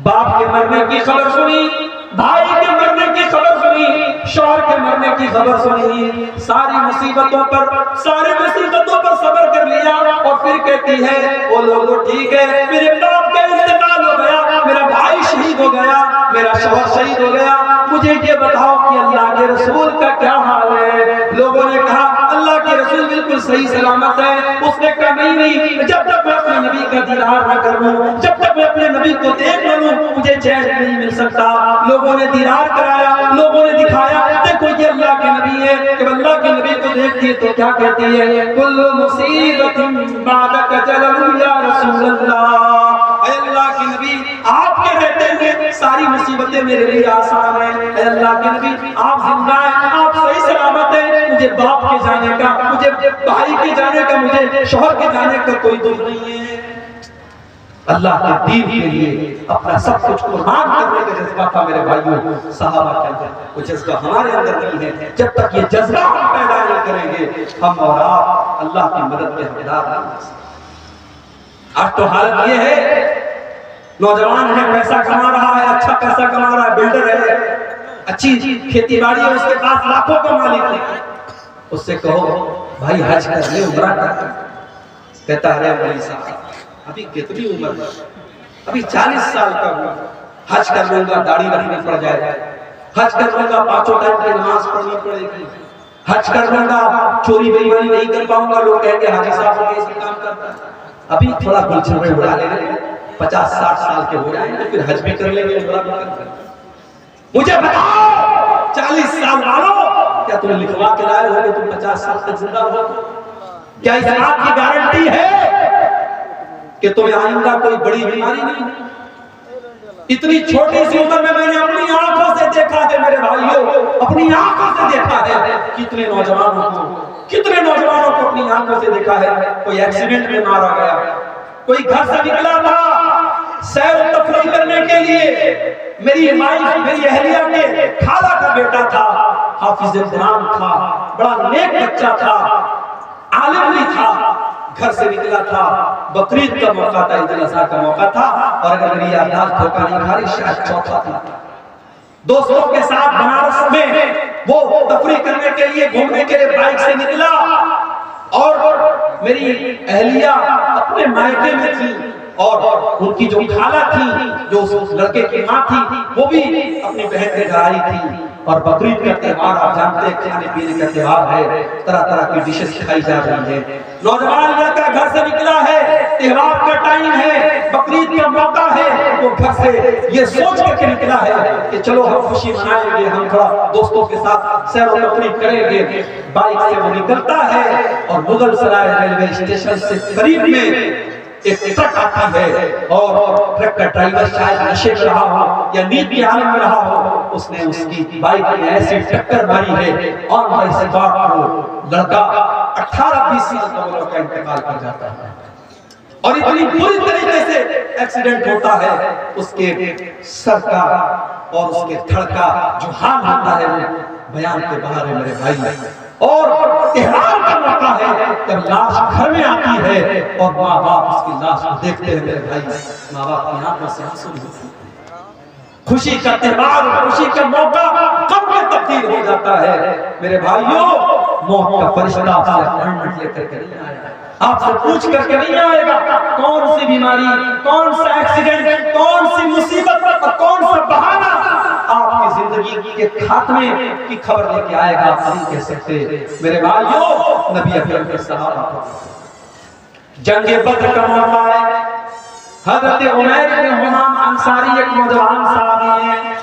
باپ کے مرنے کی خبر سنی، بھائی کے مرنے کی خبر سنی، شوہر کے مرنے کی خبر سنی، ساری مصیبتوں پر صبر کر لیا، اور پھر کہتی ہے وہ لوگوں ٹھیک ہے، میرے باپ کا انتقال ہو گیا، میرا بھائی شہید ہو گیا، میرا شوہر شہید ہو گیا، مجھے یہ بتاؤ کہ اللہ کے رسول کا کیا حال ہے؟ لوگوں نے کہا اللہ کے رسول بالکل صحیح سلامت ہے۔ اس نے کہا نہیں، جب تک میں اپنے نبی کا دیدار نہ کر لوں، جب تک میں اپنے نبی کو دیکھ نہ لوں، مجھے چین نہیں مل سکتا۔ لوگوں نے دیدار کرایا، لوگوں نے دکھایا، دیکھو یہ اللہ کے نبی ہے۔ جب اللہ کے نبی کو دیکھتی ہے تو کیا کہتی ہے؟ کل مصیبت بعدک جلل یا رسول اللہ، اے اللہ کے نبی آپ کے رہتے ہوئے ساری مصیبتیں میرے لیے آسان ہیں۔ اے اللہ کے نبی آپ زندہ ہیں، آپ صحیح سلامت ہیں، مجھے باپ کے جانے کا، مجھے بھائی کے جانے کا، مجھے شوہر کے جانے کا کوئی دکھ نہیں ہے۔ اللہ کے دین کے لیے اپنا سب کچھ قربان کرنے کا جذبہ تھا میرے بھائیوں، صحابہ کے اندر۔ وہ جذبہ ہمارے اندر نہیں ہے، جب تک یہ جذبہ ہم پیدا نہیں کریں گے ہم اور آپ اللہ کی مدد کے حقدار نہیں ہو سکتے۔ آج تو حالت یہ ہے، نوجوان ہے، پیسہ کما رہا ہے، اچھا پیسہ کما رہا ہے، بلڈر ہے، اچھی کھیتی باڑی ہے، اس کے پاس لاکھوں کا مالک ہے، اس سے کہو بھائی حج کر لے، عمرہ کر لے، کہتا ہے مولوی صاحب ابھی کتنی عمر ہے، ابھی 40 سال کا ہوں، حج کر لوں گا داڑھی رکھنی پڑ جائے گا، حج کر لوں گا 5 ٹائم کی نماز پڑھنی پڑے گی، حج کر لوں گا چوری بے ایمانی نہیں کر پاؤں گا، لوگ کہیں گے حاجی صاحب کو ایسے کام کرتا ہے۔ ابھی تھوڑا گلچھن میں اڑا لے گا، 50-60 سال کے ہو جائیں گے، پھر حج بھی کر لیں گے، عمرہ بھی کر لیں گے۔ مجھے بتاؤ 40 سال والوں، کیا تم لکھوا کے لائے ہو کہ تم 50 سال تک زندہ ہو؟ کیا اس بات کی گارنٹی ہے کہ تمہیں آئندہ کوئی بڑی بیماری نہیں؟ اتنی چھوٹی سی عمر میں نے اپنی آنکھوں سے دیکھا ہے میرے بھائیوں، اپنی آنکھوں سے دیکھا ہے کتنے نوجوانوں کو اپنی آنکھوں سے دیکھا ہے، کوئی ایکسیڈنٹ میں مارا گیا، کوئی گھر سے نکلا تھا سیر و تفریح کرنے کے لیے، میری اہلیہ کے خالہ کا بیٹا تھا، حافظ قرآن تھا، بڑا نیک بچہ تھا، عالم بھی تھا، گھر سے نکلا تھا، بقرعید کا موقع تھا، عید الاضحیٰ کا موقع تھا، اور اگر میری یادداشت دھوکہ نہیں کھا رہی شاید چوتھا تھا، دوستوں کے ساتھ بنارس میں وہ تفریح کرنے کے لیے گھومنے کے لیے بائک سے نکلا، اور میری اہلیہ اپنے مائکے میں تھی، اور ان کی جو خالہ تھی، جو اس لڑکے کی ماں تھی، وہ بھی اپنی بہن کے گھر آئی تھی، اور بقرعید کا تہوار آپ جانتے ہیں کھانے پینے کا تہوار ہے، طرح طرح کی ڈشز کھائی جا رہی ہیں۔ نوجوان لڑکا گھر سے نکلا ہے، تہوار کا ٹائم ہے، بقرعید کا موقع ہے، وہ گھر سے یہ سوچ کر کے نکلا ہے کہ چلو ہم خوشی منائیں گے، ہم تھوڑا دوستوں کے ساتھ سیر و تفریح کریں گے۔ بائک سے وہ نکلتا ہے اور مغل سرائے ریلوے اسٹیشن سے قریب میں ایک ٹرک آتی ہے، اور ٹرک کا ڈرائیور شاید نشے میں رہا ہو یا نیند کی حالت میں رہا ہو، اس نے اس کی بائک میں ایسی ٹکر ماری ہے، اور بائی اسپاٹ وہ لڑکا 18-20 سال کا وہ لڑکا انتقال کر جاتا ہے، اور اتنی بری طریقے سے ایکسیڈنٹ ہوتا ہے، اس کے سر کا اور اس کے دھڑ کا جو حال ہوتا ہے وہ بیان کے باہر ہے میرے بھائی۔ اور تہوار کا موقع ہے جب لاش گھر میں آتی ہے اور ماں باپ اس کی لاش کو دیکھتے ہیں میرے بھائی، ماں باپ کی آنکھوں سے آنسو نکلتے ہیں، خوشی کا تہوار، خوشی کا موقع غم میں تبدیل ہو جاتا ہے میرے بھائیوں۔ موت کا فرشتہ آپ سے اپائنٹمنٹ لے کر کے نہیں آئے گا، آپ سے پوچھ کر کے نہیں آئے گا کون سی بیماری، کون سا ایکسیڈنٹ، کون سی مصیبت اور کون سا بہانہ آپ کی زندگی کے خاتمے کی خبر لے کے آئے گا، آپ نہیں کہہ سکتے میرے بھائیوں۔ نبی اکرم کے صحابہ جنگ بدر کا موقع ہے، حضرت عمیر بن حمام انصاری ایک نوجوان صحابی ہیں،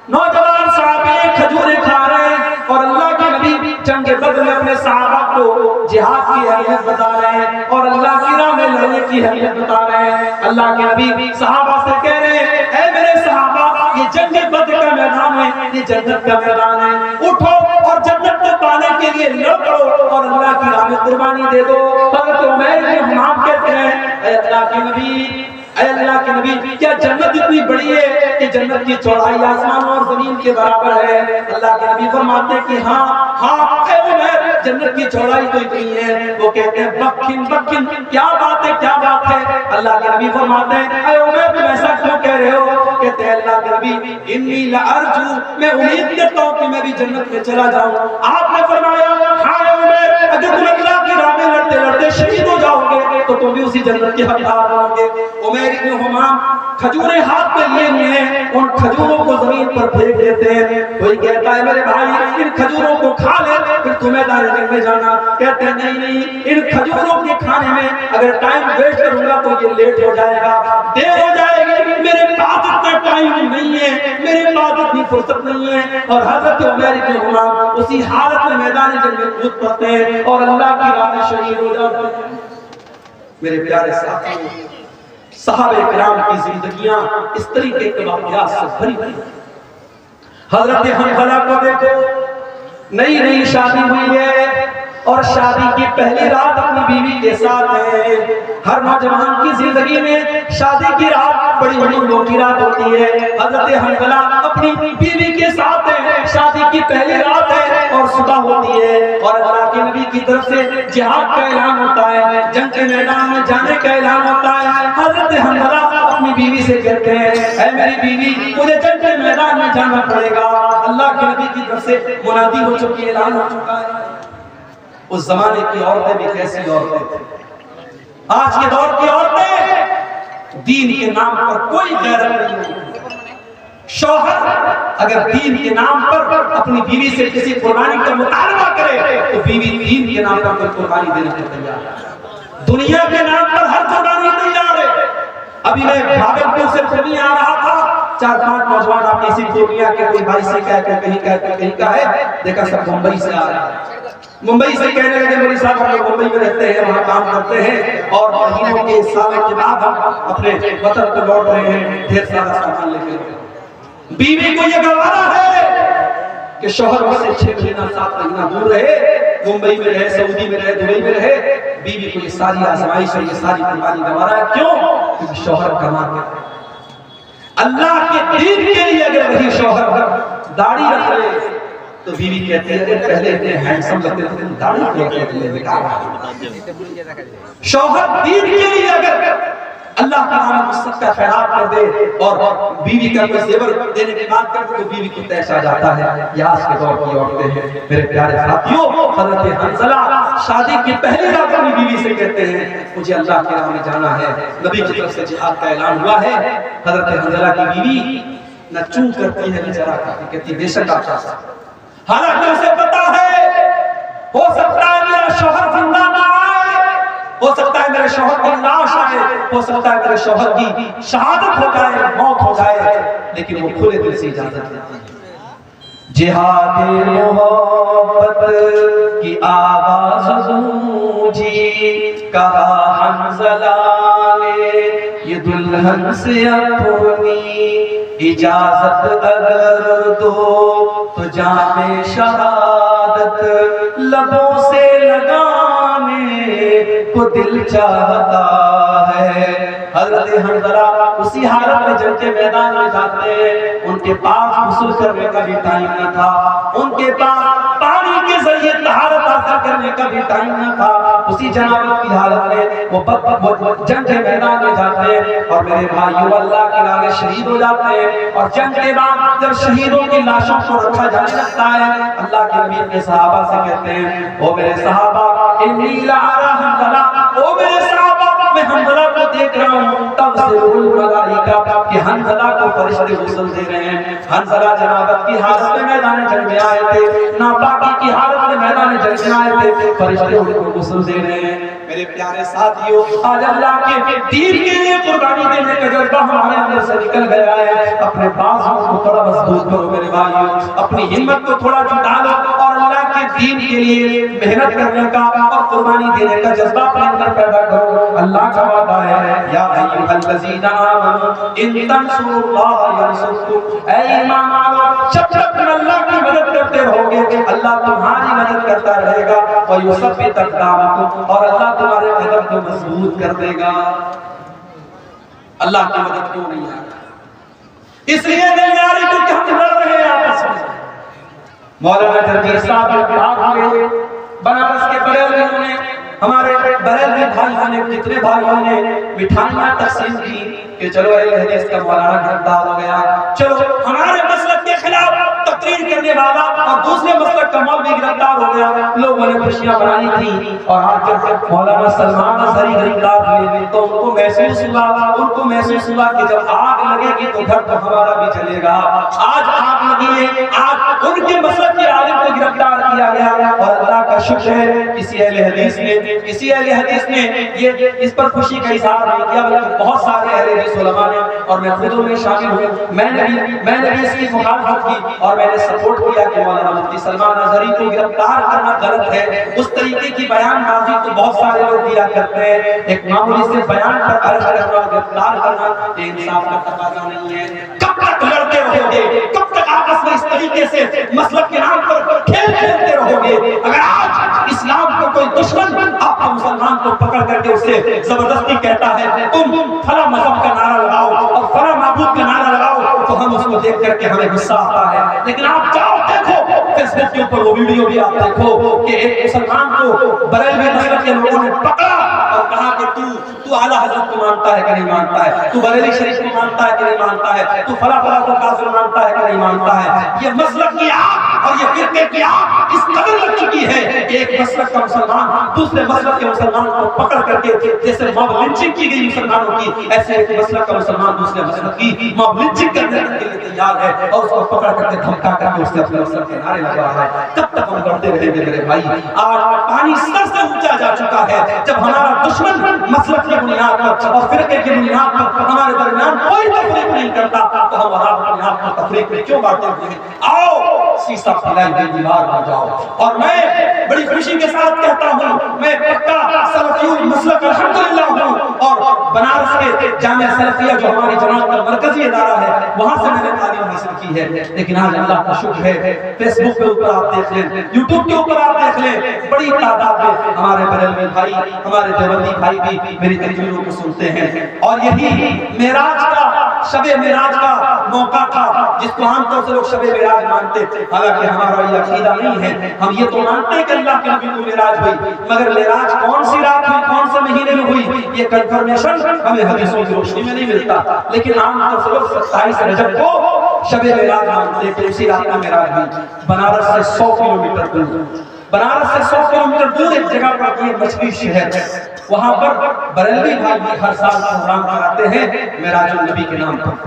نوجوان صحابی کھجوریں کھا رہے ہیں، اور اللہ کے نبی جنگ بدر میں اپنے صحابہ کو جہاد کی اہمیت بتا رہے ہیں اور اللہ کی راہ میں لڑنے کی اہمیت بتا رہے ہیں۔ اللہ کے نبی صحابہ سے کہہ رہے ہیں اے میرے صحابہ، یہ جنگ بدر کا میدان ہے، یہ جنت کا میدان ہے، اٹھو اور جنت کو پانے کے لیے لڑو اور اللہ کی راہ میں قربانی دے دو۔ حضرت عمیر بن حمام کہتے ہیں اے اللہ کے نبی، اے اللہ کے نبی کیا جنت اتنی بڑی ہے کہ جنت کی چوڑائی آسمان اور زمین کے برابر ہے؟ اللہ کے نبی فرماتے ہیں کہ ہاں اے عمر جنت کی چوڑائی تو اتنی ہے۔ وہ کہتے ہیں بکن بکن کیا بات ہے کیا بات ہے؟ اللہ کے نبی فرماتے ہیں اے عمر تم ایسا کیوں کہہ رہے ہو؟ کہتے ہیں اللہ کے نبی انی لارجو میں امید کرتا ہوں کہ میں بھی جنت میں چلا جاؤں۔ آپ نے فرمایا ہاں اے عمر اگر تم اللہ کی راہ میں لڑتے لڑتے شہید ہو جاؤ گے تو تم بھی اسی جنت کے حقدار ہوں گے۔ عمر بن حمام کھجوریں ہاتھ میں لیے ہوئے ہیں، ان کھجوروں کو زمین پر پھینک دیتے ہیں۔ کوئی کہتا ہے میرے بھائی ان کھجوروں کو کھا لے پھر تمہیں دار میں جانا۔ کہتے ہیں نہیں نہیں، ان کھجوروں کے کھانے میں اگر ٹائم ویسٹ کروں گا تو یہ لیٹ ہو جائے گا، دیر ہو جائے گی، میرے پاس اتنا ٹائم نہیں ہے، میرے پاس اتنی فرصت نہیں ہے۔ اور حضرت عمر بن حمام اسی حالت میں میدان جنگ میں کود پڑتے ہیں اور اللہ کی راہ میں شہید ہو جاتے ہیں۔ میرے پیارے ساتھیوں، صحابہ کرام کی زندگیاں اس طریقے کے واقعات سے بھری ہوئی۔ حضرت حنظلہ کو دیکھو، نئی نئی شادی ہوئی ہے اور شادی کی پہلی رات اپنی بیوی کے ساتھ ہے۔ ہر نوجوان کی زندگی میں شادی کی رات بڑی بڑی انوکھی رات ہوتی ہے۔ حضرت حنظلہ اپنی بیوی کے ساتھ ہے، شادی کی پہلی رات ہے اور صبح ہوتی ہے اور اللہ کے نبی کی طرف سے جہاد کا اعلان ہوتا ہے، جنگ کے میدان میں جانے کا اعلان ہوتا ہے۔ حضرت حنظلہ اپنی بیوی سے کہتے ہیں اے میری بیوی مجھے جنگ کے میدان میں جانا پڑے گا، اللہ کے نبی کی طرف سے منادی ہو چکی ہے، اعلان ہو چکا ہے۔ اس زمانے کی عورتیں بھی کیسی عورتیں تھیں، آج کے دور کی عورتیں دین کے نام پر کوئی غیرت نہیں ہوتی۔ شوہر اگر دین کے نام پر اپنی بیوی سے کسی قربانی کا مطالبہ کرے تو بیوی دین کے نام پر کوئی قربانی دینے کو تیار ہے، دنیا کے نام پر ہر قربانی تیار ہے۔ ابھی میں بھاگلپور سے پورنیہ آ رہا تھا، 4-5 نوجوان آپ اسی پورنیہ کے کوئی بھائی سے کہہ کر کہیں کا ہے، دیکھا سب ممبئی سے آ رہے ہیں۔ ممبئی سے کہنے لگے مولوی صاحب ہم لوگ ممبئی میں رہتے ہیں، وہاں کام کرتے ہیں اور مہینوں کے سالوں کے بعد ہم اپنے وطن کو لوٹ رہے ہیں، ڈھیر سارا سامان لے کے۔ بیوی کو یہ گوارا ہے کہ شوہر سے 6 مہینہ 7 مہینہ دور رہے، ممبئی میں رہے، سعودی میں رہے، دبئی میں رہے، بیوی کو یہ ساری آزمائش اور یہ ساری قربانی گوارا ہے۔ کیوں؟ کیونکہ شوہر کما کے اللہ کے دین کے لیے اگر وہی شوہر داڑھی رکھ لے تو بیوی کہتی ہے پہلے اتنے ہینڈسم لگتے تھے داڑھی کیوں رکھتے ہیں بیکار۔ شوہر دین کے لیے اگر اللہ کا نام مصدق کا خیرات کر دے اور بیوی کا کوئی زیور دینے کی بات کر تو بیوی کو تیش آ جاتا ہے۔ یہ آج کے دور کی عورتیں ہیں۔ میرے پیارے ساتھیوں، حضرت حنظلہ شادی کی پہلی رات اپنی بیوی سے کہتے ہیں مجھے اللہ کی راہ میں جانا ہے، نبی کی طرف سے جہاد کا اعلان ہوا ہے۔ حضرت حنظلہ کی بیوی نہ چون کرتی ہے نہ چرا کرتی، کہتی بے شک آپ چاہتا ہے، حالانکہ اسے پتا ہے ہو سکتا ہے میرا شوہر زندہ نہ آئے، ہو سکتا ہے میرے شوہر کی لاش آئے، ہو سکتا ہے میرے شوہر کی شہادت ہو جائے، موت ہو جائے، لیکن وہ کھلے دل سے اجازت دیتی ہے۔ جہاد محبت کی آواز گونجی، کہا حنظلہ نے یہ دلہن سے اپنی اجازت اگر دو تو جام شہادت لبوں سے لگانے کو دل چاہتا ہے۔ حضرت حنظلہ اسی حالت میں جنگ کے میدان میں جاتے ہیں، ان کے پاس غسل کرنے کا بھی ٹائم نہ تھا، ان کے پاس پانی کے ذریعے طہارت حاصل کرنے کا بھی ٹائم نہ تھا۔ اسی جنابت کی حالت میں وہ جنگ کے میدان میں جاتے ہیں اور میرے بھائیو اللہ کی راہ میں شہید ہو جاتے ہیں۔ اور جنگ کے بعد جب شہیدوں کی لاشوں کو رکھا جانے لگتا ہے، اللہ کے نبی اپنے صحابہ سے کہتے ہیں او میرے صحابہ انی لارا حنظلہ، او میرے صحابہ میں حنظلہ کو دیکھ رہا ہوں تغسل الملائکہ کہ حنظلہ کو فرشتے غسل دے رہے ہیں۔ حنظلہ جنابت کی حالت میں میدان جنگ میں آئے تھے، ناپاکی کی حالت میں میدان جنگ میں آئے تھے، فرشتے ان کو غسل دے رہے ہیں۔ میرے پیارے ساتھیوں، آج اللہ کے دین کے لیے قربانی دینے کا جذبہ ہمارے اندر سے نکل گیا ہے۔ اپنے بازو کو تھوڑا مضبوط کرو میرے بھائیوں، اپنی ہمت کو تھوڑا جٹا لو اور اللہ کے دین کے لیے محنت کرنے کا اور قربانی دینے کا جذبہ اپنے اندر پیدا کرو۔ اللہ کا وعدہ ہے یا ایھا الذین آمنوا ان تنصروا اللہ ینصرکم، اے ایمان والو جب تک تم اللہ کی مدد کرتے رہو گے اللہ تمہاری مدد کرتا رہے گا، ویثبت اقدامکم، اور اللہ تمہارے قدم کو مضبوط کر دے گا۔ اللہ کی مدد کیوں نہیں آ رہا؟ اس لیے نہیں آ رہی کیونکہ ہم لڑ رہے ہیں آپس میں۔ مولانا جرجیر صاحب بات ہوئے بنارس کے بریلویوں نے، ہمارے بریلوی بھائیوں نے، کتنے بھائیوں نے مٹھائیاں تقسیم کی کہ چلو اہل حدیث کا مولانا گرفتار ہو گیا، چلو ہمارے مسلک کے خلاف تقریر کرنے والا اور دوسرے مسلک کا مولوی گرفتار ہو گیا۔ لوگوں نے خوشیاں منائی تھی، اور آج جب مولانا سلمان اظہری گرفتار ہوئے تو ان کو محسوس ہوا کہ جب آگ لگے گی تو گھر تو ہمارا بھی چلے گا۔ آج آگ لگی ہے، آج ان کے مسلک کے عالم کو گرفتار کیا گیا، اور اللہ کا شکر ہے کسی اہل حدیث نے یہ اس پر خوشی کا اظہار نہیں کیا، بلکہ بہت سارے اہل حدیث علماء نے، اور میں خود ان میں شامل ہوں، میں نے بھی اس کی مخالفت کی اور میں نے سپورٹ کیا کہ مولانا مفتی سلمان اظہری کو گرفتار کرنا غلط ہے۔ اس طریقے کی بیان بازی تو بہت سارے لوگ کیا کرتے ہیں، ایک معمولی سے بیان پر عرض کرنا، گرفتار کرنا یہ انصاف کا تقاضا نہیں ہے۔ کب تک لڑتے رہو گے؟ کب تک آپس میں اس طریقے سے مسلک کے نام پر کھیل کھیلتے رہو گے؟ اگر آج اسلام کو کوئی دشمن آپ کو مسلمان کو پکڑ کر کے اسے زبردستی کہتا ہے تم فلاں مذہب کا نعرہ لگاؤ اور فلاں معبود کا نعرہ لگاؤ، تو ہم اس کو دیکھ کر کے ہمیں غصہ آتا ہے، لیکن آپ جاؤ دیکھو فیس بک کے اوپر وہ ویڈیو بھی آپ دیکھو کہ ایک مسلمان کو بریلوی مسلک کے لوگوں نے پکڑا اور کہا کہ تو اعلیٰ حضرت کو مانتا ہے کہ نہیں مانتا ہے، تو بریلی شریف کو مانتا ہے کہ نہیں مانتا ہے، تو فلاں فلاں کو کافر مانتا ہے کہ نہیں مانتا ہے۔ یہ مسلک کی آگ اور یہ فرقے کی آگ اس قدر لگ چکی ہے کہ ایک مسلک کا مسلمان دوسرے مسلک کے مسلمان کو پکڑ کر کے جیسے موب لنچنگ کی گئی مسلمانوں کی، ایسے ایک مسلک کا مسلمان دوسرے مسلک کی موب لنچنگ کرنے کے لیے تیار ہے اور اس کو پکڑ کر کے دھمکا کر کے اس سے اپنے مسلک کے نعرے لگا رہا ہے۔ کب تک ہم لڑتے رہیں گے میرے بھائی؟ آج پانی سر سے اونچا جا چکا ہے، جب ہمارا دشمن مسلک کی بنیاد پر اور فرقے کی بنیاد پر ہمارے درمیان کوئی تفریق نہیں کرتا تو ہم وہاں اپنے آپ کو تفریق میں کیوں بانٹتے ہیں؟ آؤ سیسا پھیلائی ہوئی دیوار بن جاؤ۔ اور میں بڑی خوشی کے ساتھ کہتا ہوں میں پکا سلفی المسلک الحمدللہ ہوں، اور بنارس کے جامعہ سلفیہ جو ہماری جماعت کا مرکزی ادارہ ہے وہاں سے میں نے تعلیم حاصل کی ہے، لیکن آج اللہ کا شکر ہے فیس بک کے اوپر آپ دیکھ لیں، یوٹیوب کے اوپر آپ دیکھ لیں، بڑی تعداد میں ہمارے بریلوی بھائی، ہمارے دیوبندی بھائی بھی میری تقریروں کو سنتے ہیں۔ اور یہی معراج کا، شب معراج کا موقع تھا جس کو عام طور سے لوگ شب معراج مانتے، حالانکہ ہمارا یہ عقیدہ نہیں ہے۔ ہم یہ تو مانتے ہیں کہ اللہ کے نبی کو معراج ہوئی، مگر معراج کون سی رات ہوئی، کون سے مہینے میں ہوئی، یہ کنفرمیشن ہمیں حدیثوں کی روشنی میں نہیں ملتا، لیکن عام طور سے لوگ 27 رجب کو شب معراج مانتے کہ اسی رات میں معراج ہوئی۔ بنارس سے 100 کلومیٹر دور، بنارس سے 100 کلومیٹر دور ایک جگہ پر یہ مچھلی شہر ہے، وہاں پر بریلوی بھائی بھی ہر سال پروگرام کراتے ہیں معراج النبی کے نام پر۔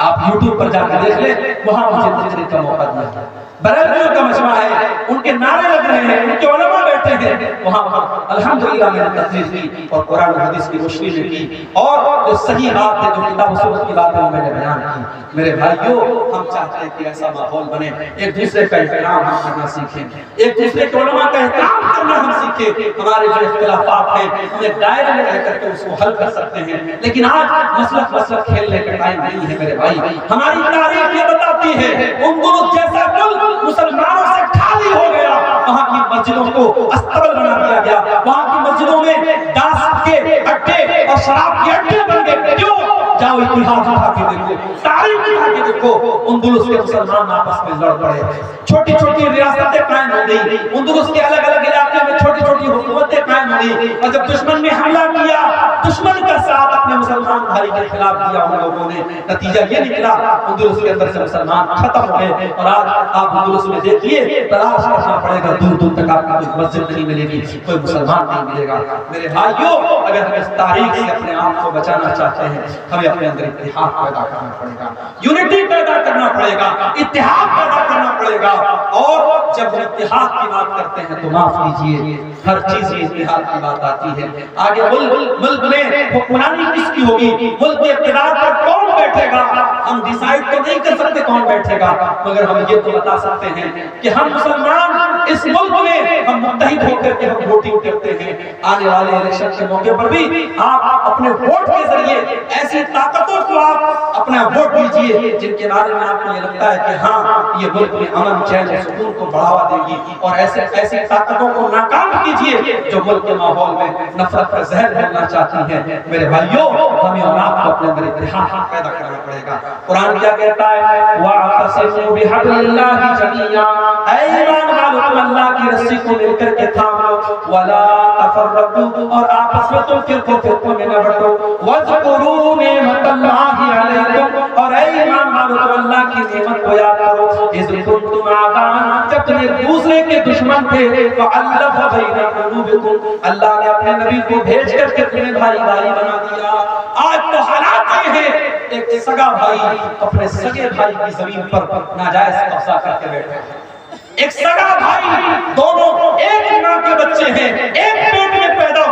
آپ یوٹیوب پر جا کے دیکھ لیں، وہاں مجھے تقریر کا موقع دیا، بریلویوں کا مجمع ہے، ان کے نعرے لگ رہے ہیں، ان کے علماء بیٹھے ہیں، وہاں پر الحمدللہ میں نے تقریر کی اور قرآن و حدیث کی روشنی میں کی، اور جو صحیح بات ہے، جو کتاب و سنت کی بات ہے وہ میں نے بیان کی۔ میرے بھائیو، ہم چاہتے ہیں کہ ایسا ماحول بنے، ایک دوسرے کا احترام ہم کرنا سیکھیں، ایک دوسرے کے علماء کا احترام کرنا ہم سیکھیں، ہمارے جو اختلافات ہیں ہم ایک دائرے میں رہ کر کے اس کو حل کر سکتے ہیں، لیکن آج مسلک کھیلنے کا ٹائم نہیں ہے میرے بھائی۔ ہماری تاریخ یہ بتاتی ہے اندلس جیسا ملک مسلمانوں سے خالی ہو گیا، وہاں کی مسجدوں کو استبل بنا دیا گیا، وہاں کی مسجدوں میں ڈاس کے اڈے اور شراب کے اڈے بن گئے۔ کیوں؟ جاؤ اتحاد اٹھا کے دیکھو، تاریخ اٹھا کے دیکھو، اندلس کے مسلمان آپس میں لڑ پڑے، چھوٹی چھوٹی ریاستیں قائم ہو گئی، اندلس کے الگ الگ علاقے میں چھوٹی چھوٹی حکومتیں قائم ہو گئی، اور جب دشمن نے حملہ کیا، دشمن کا ساتھ اپنے مسلمان بھائی کے خلاف دیا ان لوگوں نے، نتیجہ یہ نکلا اندلس کے اندر سے مسلمان ختم ہو گئے، اور آج آپ اندلس میں دیکھیے تلاش کرنا پڑے گا، دور دور تک آپ کو کوئی مسجد نہیں ملے گی، کوئی مسلمان نہیں ملے گا۔ میرے بھائیوں، اگر ہم اس تاریخ سے اپنے آپ کو بچانا چاہتے ہیں، ہمیں اپنے اندر اتحاد پیدا کرنا پڑے گا، یونٹی پیدا کرنا پڑے گا، اتحاد پیدا کرنا پڑے گا، اور جب ہم اتحاد کی بات کرتے ہیں تو معاف کیجیے ہر چیز میں اتحاد کی بات آتی ہے۔ آگے ملک میں حکمرانی کس کی ہوگی، ملک کے اقتدار پر کون بیٹھے گا، ہم ڈیسائیڈ تو نہیں کر سکتے کون بیٹھے گا، مگر ہم یہ تو بتا سکتے ہیں کہ ہم مسلمان اس ملک میں ہم متحد ہو کر کے ہم ووٹنگ کرتے ہیں، آنے والے الیکشن کے موقع پر بھی آپ اپنے ووٹ کے ذریعے ایسی طاقتوں کو آپ اپنا ووٹ دیجیے جن کے بارے میں آپ کو یہ لگتا ہے کہ ہاں یہ ملک میں امن چین و سکون کو بڑھاوا دے گی، اور ایسی طاقتوں کو ناکام کیجیے جو ملک کے ماحول میں نفرت کا زہر ڈالنا چاہتی ہیں۔ میرے بھائیوں، ہمیں اور آپ کو اپنے اندر اتحاد پیدا کرنا پڑے گا۔ قرآن کیا کہتا ہے؟ وَاعْتَصِمُوا بِحَبْلِ اللَّهِ جَمِيعًا، اے ایمان والو تم اللہ کی رسی کو مل کر کے تھام لو، وَلَا تَفَرَّقُوا، اور آپس میں تم فرقوں میں نہ بٹو، وَاذْكُرُوا نِعْمَتَ اللَّهِ عَلَيْكُمْ، اور اے ایمان والو تم اللہ کی نعمت کو یاد کرو، اِذْ كُنْتُمْ أَعْدَاءً، جب تم ایک دوسرے کے دشمن تھے، فَأَلَّفَ بَيْنَ قُلُوبِكُمْ، اللہ نے اپنے نبی کو بھیج کر کے تمہیں بھائی بھائی بنا دیا۔ آج تو حالات یہ ہیں، ایک سگا بھائی اپنے سگے بھائی کی زمین پر ناجائز قبضہ کر کے بیٹھے ہیں۔ ایک سگا بھائی، دونوں ایک ماں کے بچے ہیں، ایک پیٹ میں پیدا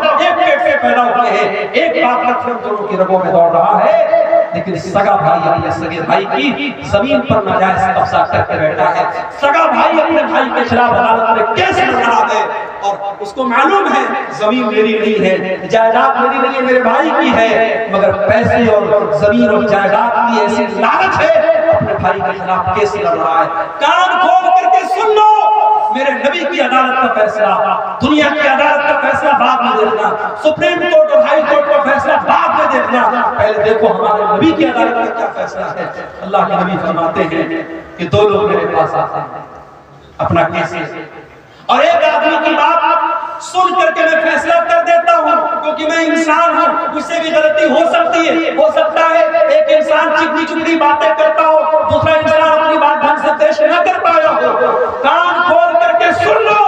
ہوئے ہیں، ایک باپ کا خون دونوں کی رگوں میں دوڑ رہا ہے، لیکن سگا بھائی اپنے سگے بھائی کی زمین پر ناجائز قبضہ کر کے بیٹھا ہے۔ سگا بھائی اپنے بھائی کے خلاف عدالت میں کیس لڑ رہا ہے، اور اس کو معلوم ہے زمین میری نہیں ہے، جائیداد میری نہیں ہے، میرے بھائی کی ہے، مگر پیسے اور زمین اور جائیداد کی ایسی لالچ ہے، اپنے بھائی کے خلاف کیس لڑ رہا ہے۔ کان کھول کر کے سن لو، میرے نبی کی عدالت کا فیصلہ، دنیا کی عدالت کا فیصلہ بعد میں دیکھنا، سپریم کورٹ اور ہائی کورٹ کا فیصلہ بعد میں دیکھنا، پہلے دیکھو ہمارے نبی کی عدالت کا کیا فیصلہ ہے۔ اللہ کے نبی فرماتے ہیں کہ دو لوگ میرے پاس آتے ہیں اپنا کیس، اور ایک آدمی کی بات سن کر کے میں فیصلہ کر دیتا ہوں، کیونکہ میں انسان ہوں، مجھ سے بھی غلطی ہو سکتی ہے، ہو سکتا ہے ایک انسان چکنی چکنی باتیں کرتا ہو، دوسرا انسان اپنی بات ڈھنگ سے پیش نہ کر پایا ہو، کان کھول کر کے سن لو۔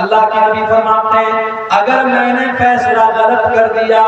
اللہ کے نبی فرماتے ہیں اگر میں نے فیصلہ غلط کر دیا،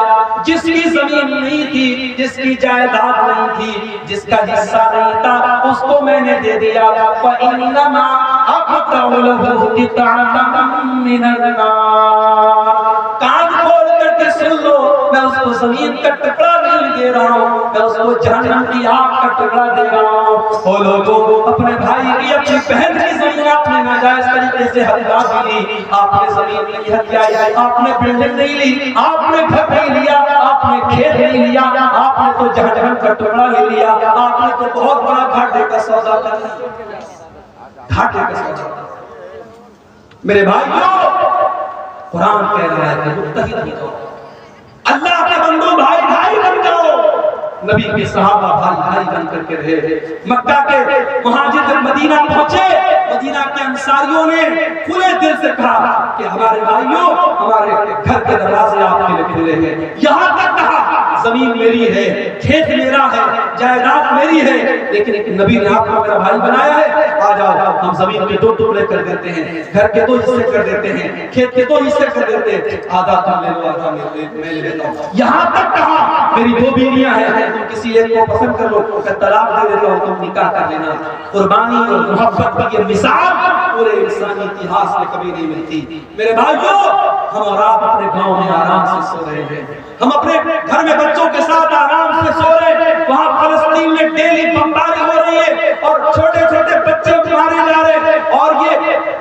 جس کی زمین نہیں تھی، جس کی جائیداد نہیں تھی، جس کا حصہ نہیں تھا، اس کو میں نے دے دیا، فَإِنَّمَا أَقْطَعُ لَهُ قِطْعَةً مِّنَ النَّارِ، کان کھول کر کے سن لو، میں اس کو زمین کا ٹکڑا نہیں دے رہا ہوں، میں اس کو جہنم کی آگ کا ٹکڑا دے رہا ہوں۔ وہ لوگوں اپنے بھائی کی، اپنی بہن کی زمین آپ نے ناجائز طریقے سے ہتھیا لی، آپ نے زمین نہیں ہتھیائی، آپ نے بلڈنگ نہیں لی، آپ نے گھر نہیں لیا، آپ نے کھیت نہیں لیا، آپ نے تو جہنم کا ٹکڑا لے لیا، آپ نے تو بہت بڑا گھاٹے کا سودا کر لیا، گھاٹے کا سودا۔ میرے بھائیوں، قرآن کہہ رہا ہے کہ متحد ہو، اللہ کے بندو بھائی بھائی بن جاؤ۔ نبی کے صحابہ بھائی بھائی بن کر کے رہے، مکہ کے مہاجر جب مدینہ پہنچے، مدینہ کے انصاریوں نے کھلے دل سے کہا کہ ہمارے بھائیوں، ہمارے گھر کے دروازے آپ کے لیے کھلے ہیں، یہاں تک کہا زمین میری ہے، کھیت میرا ہے، جائیداد میری ہے، لیکن ایک نبی نے آپ کو میرا بھائی بنایا ہے، آ جاؤ ہم زمین کے دو ٹکڑے کر دیتے ہیں، گھر کے دو حصے کر دیتے ہیں، کھیت کے دو حصے کر دیتے ہیں، آدھا تم لے لو آدھا میں لے لیتا ہوں۔ یہاں تک کہا میری دو بیویاں ہیں، تم کسی ایک کو پسند کر لو، کہ طلاق دے دیتا ہوں، تم نکاح کر لینا۔ قربانی اور محبت کی یہ مثال پورے انسانی اتہاس میں کبھی نہیں ملتی۔ میرے بھائیوں، ہم اور آپ اپنے گاؤں میں آرام سے سو رہے ہیں، ہم اپنے گھر میں بچوں کے ساتھ آرام سے سو رہے ہیں، وہاں فلسطین میں ڈیلی بمباری ہو رہی ہے اور چھوٹے چھوٹے بچے مارے جا رہے ہیں، اور یہ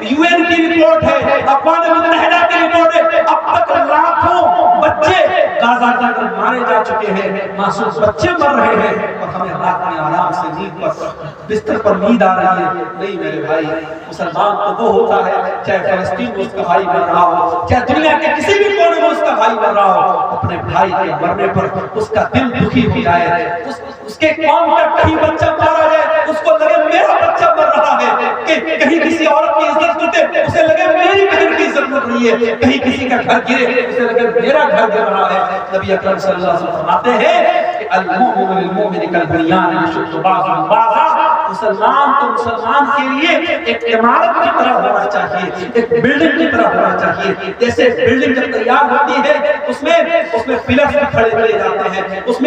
UN کی رپورٹ ہے، اقوام متحدہ کی رپورٹ ہے، اب تک لاکھوں بچے غزہ کے اندر مارے جا چکے ہیں، معصوم بچے مر رہے ہیں، اور ہمیں رات میں آرام سے نیند پر بستر پر نیند آ رہی ہے۔ نہیں میرے بھائی، مسلمان تو وہ ہوتا ہے چاہے فلسطین میں اس کا بھائی مر رہا ہو، چاہے دنیا کے کسی بھی کونے میں اس کا بھائی مر رہا ہو، اپنے بھائی کے مرنے پر اس کا دل دکھی ہو جائے، اس کے قوم کا کہیں بچہ مارا جائے، اس کو لگے میرا بچہ مر رہا ہے، کہ کہیں کسی عورت کی عزت ٹوٹے اسے لگے میری بہن کی عزت ٹوٹ رہی ہے، کہیں کسی کا گھر گرے اسے لگے میرا گھر گر رہا ہے۔ نبی اکرم صلی اللہ علیہ وسلم فرماتے ہیں کہ المؤمن للمؤمن کالبنیان یشد بعضه بعضا، مسلمان تو مسلمان کے لیے ایک عمارت کی طرح ہونا چاہیے، ایک بلڈنگ کی طرح ہونا چاہیے۔ جیسے بلڈنگ جب تیار ہوتی ہے اس میں پلرز بھی کھڑے کیے جاتے ہیں، اس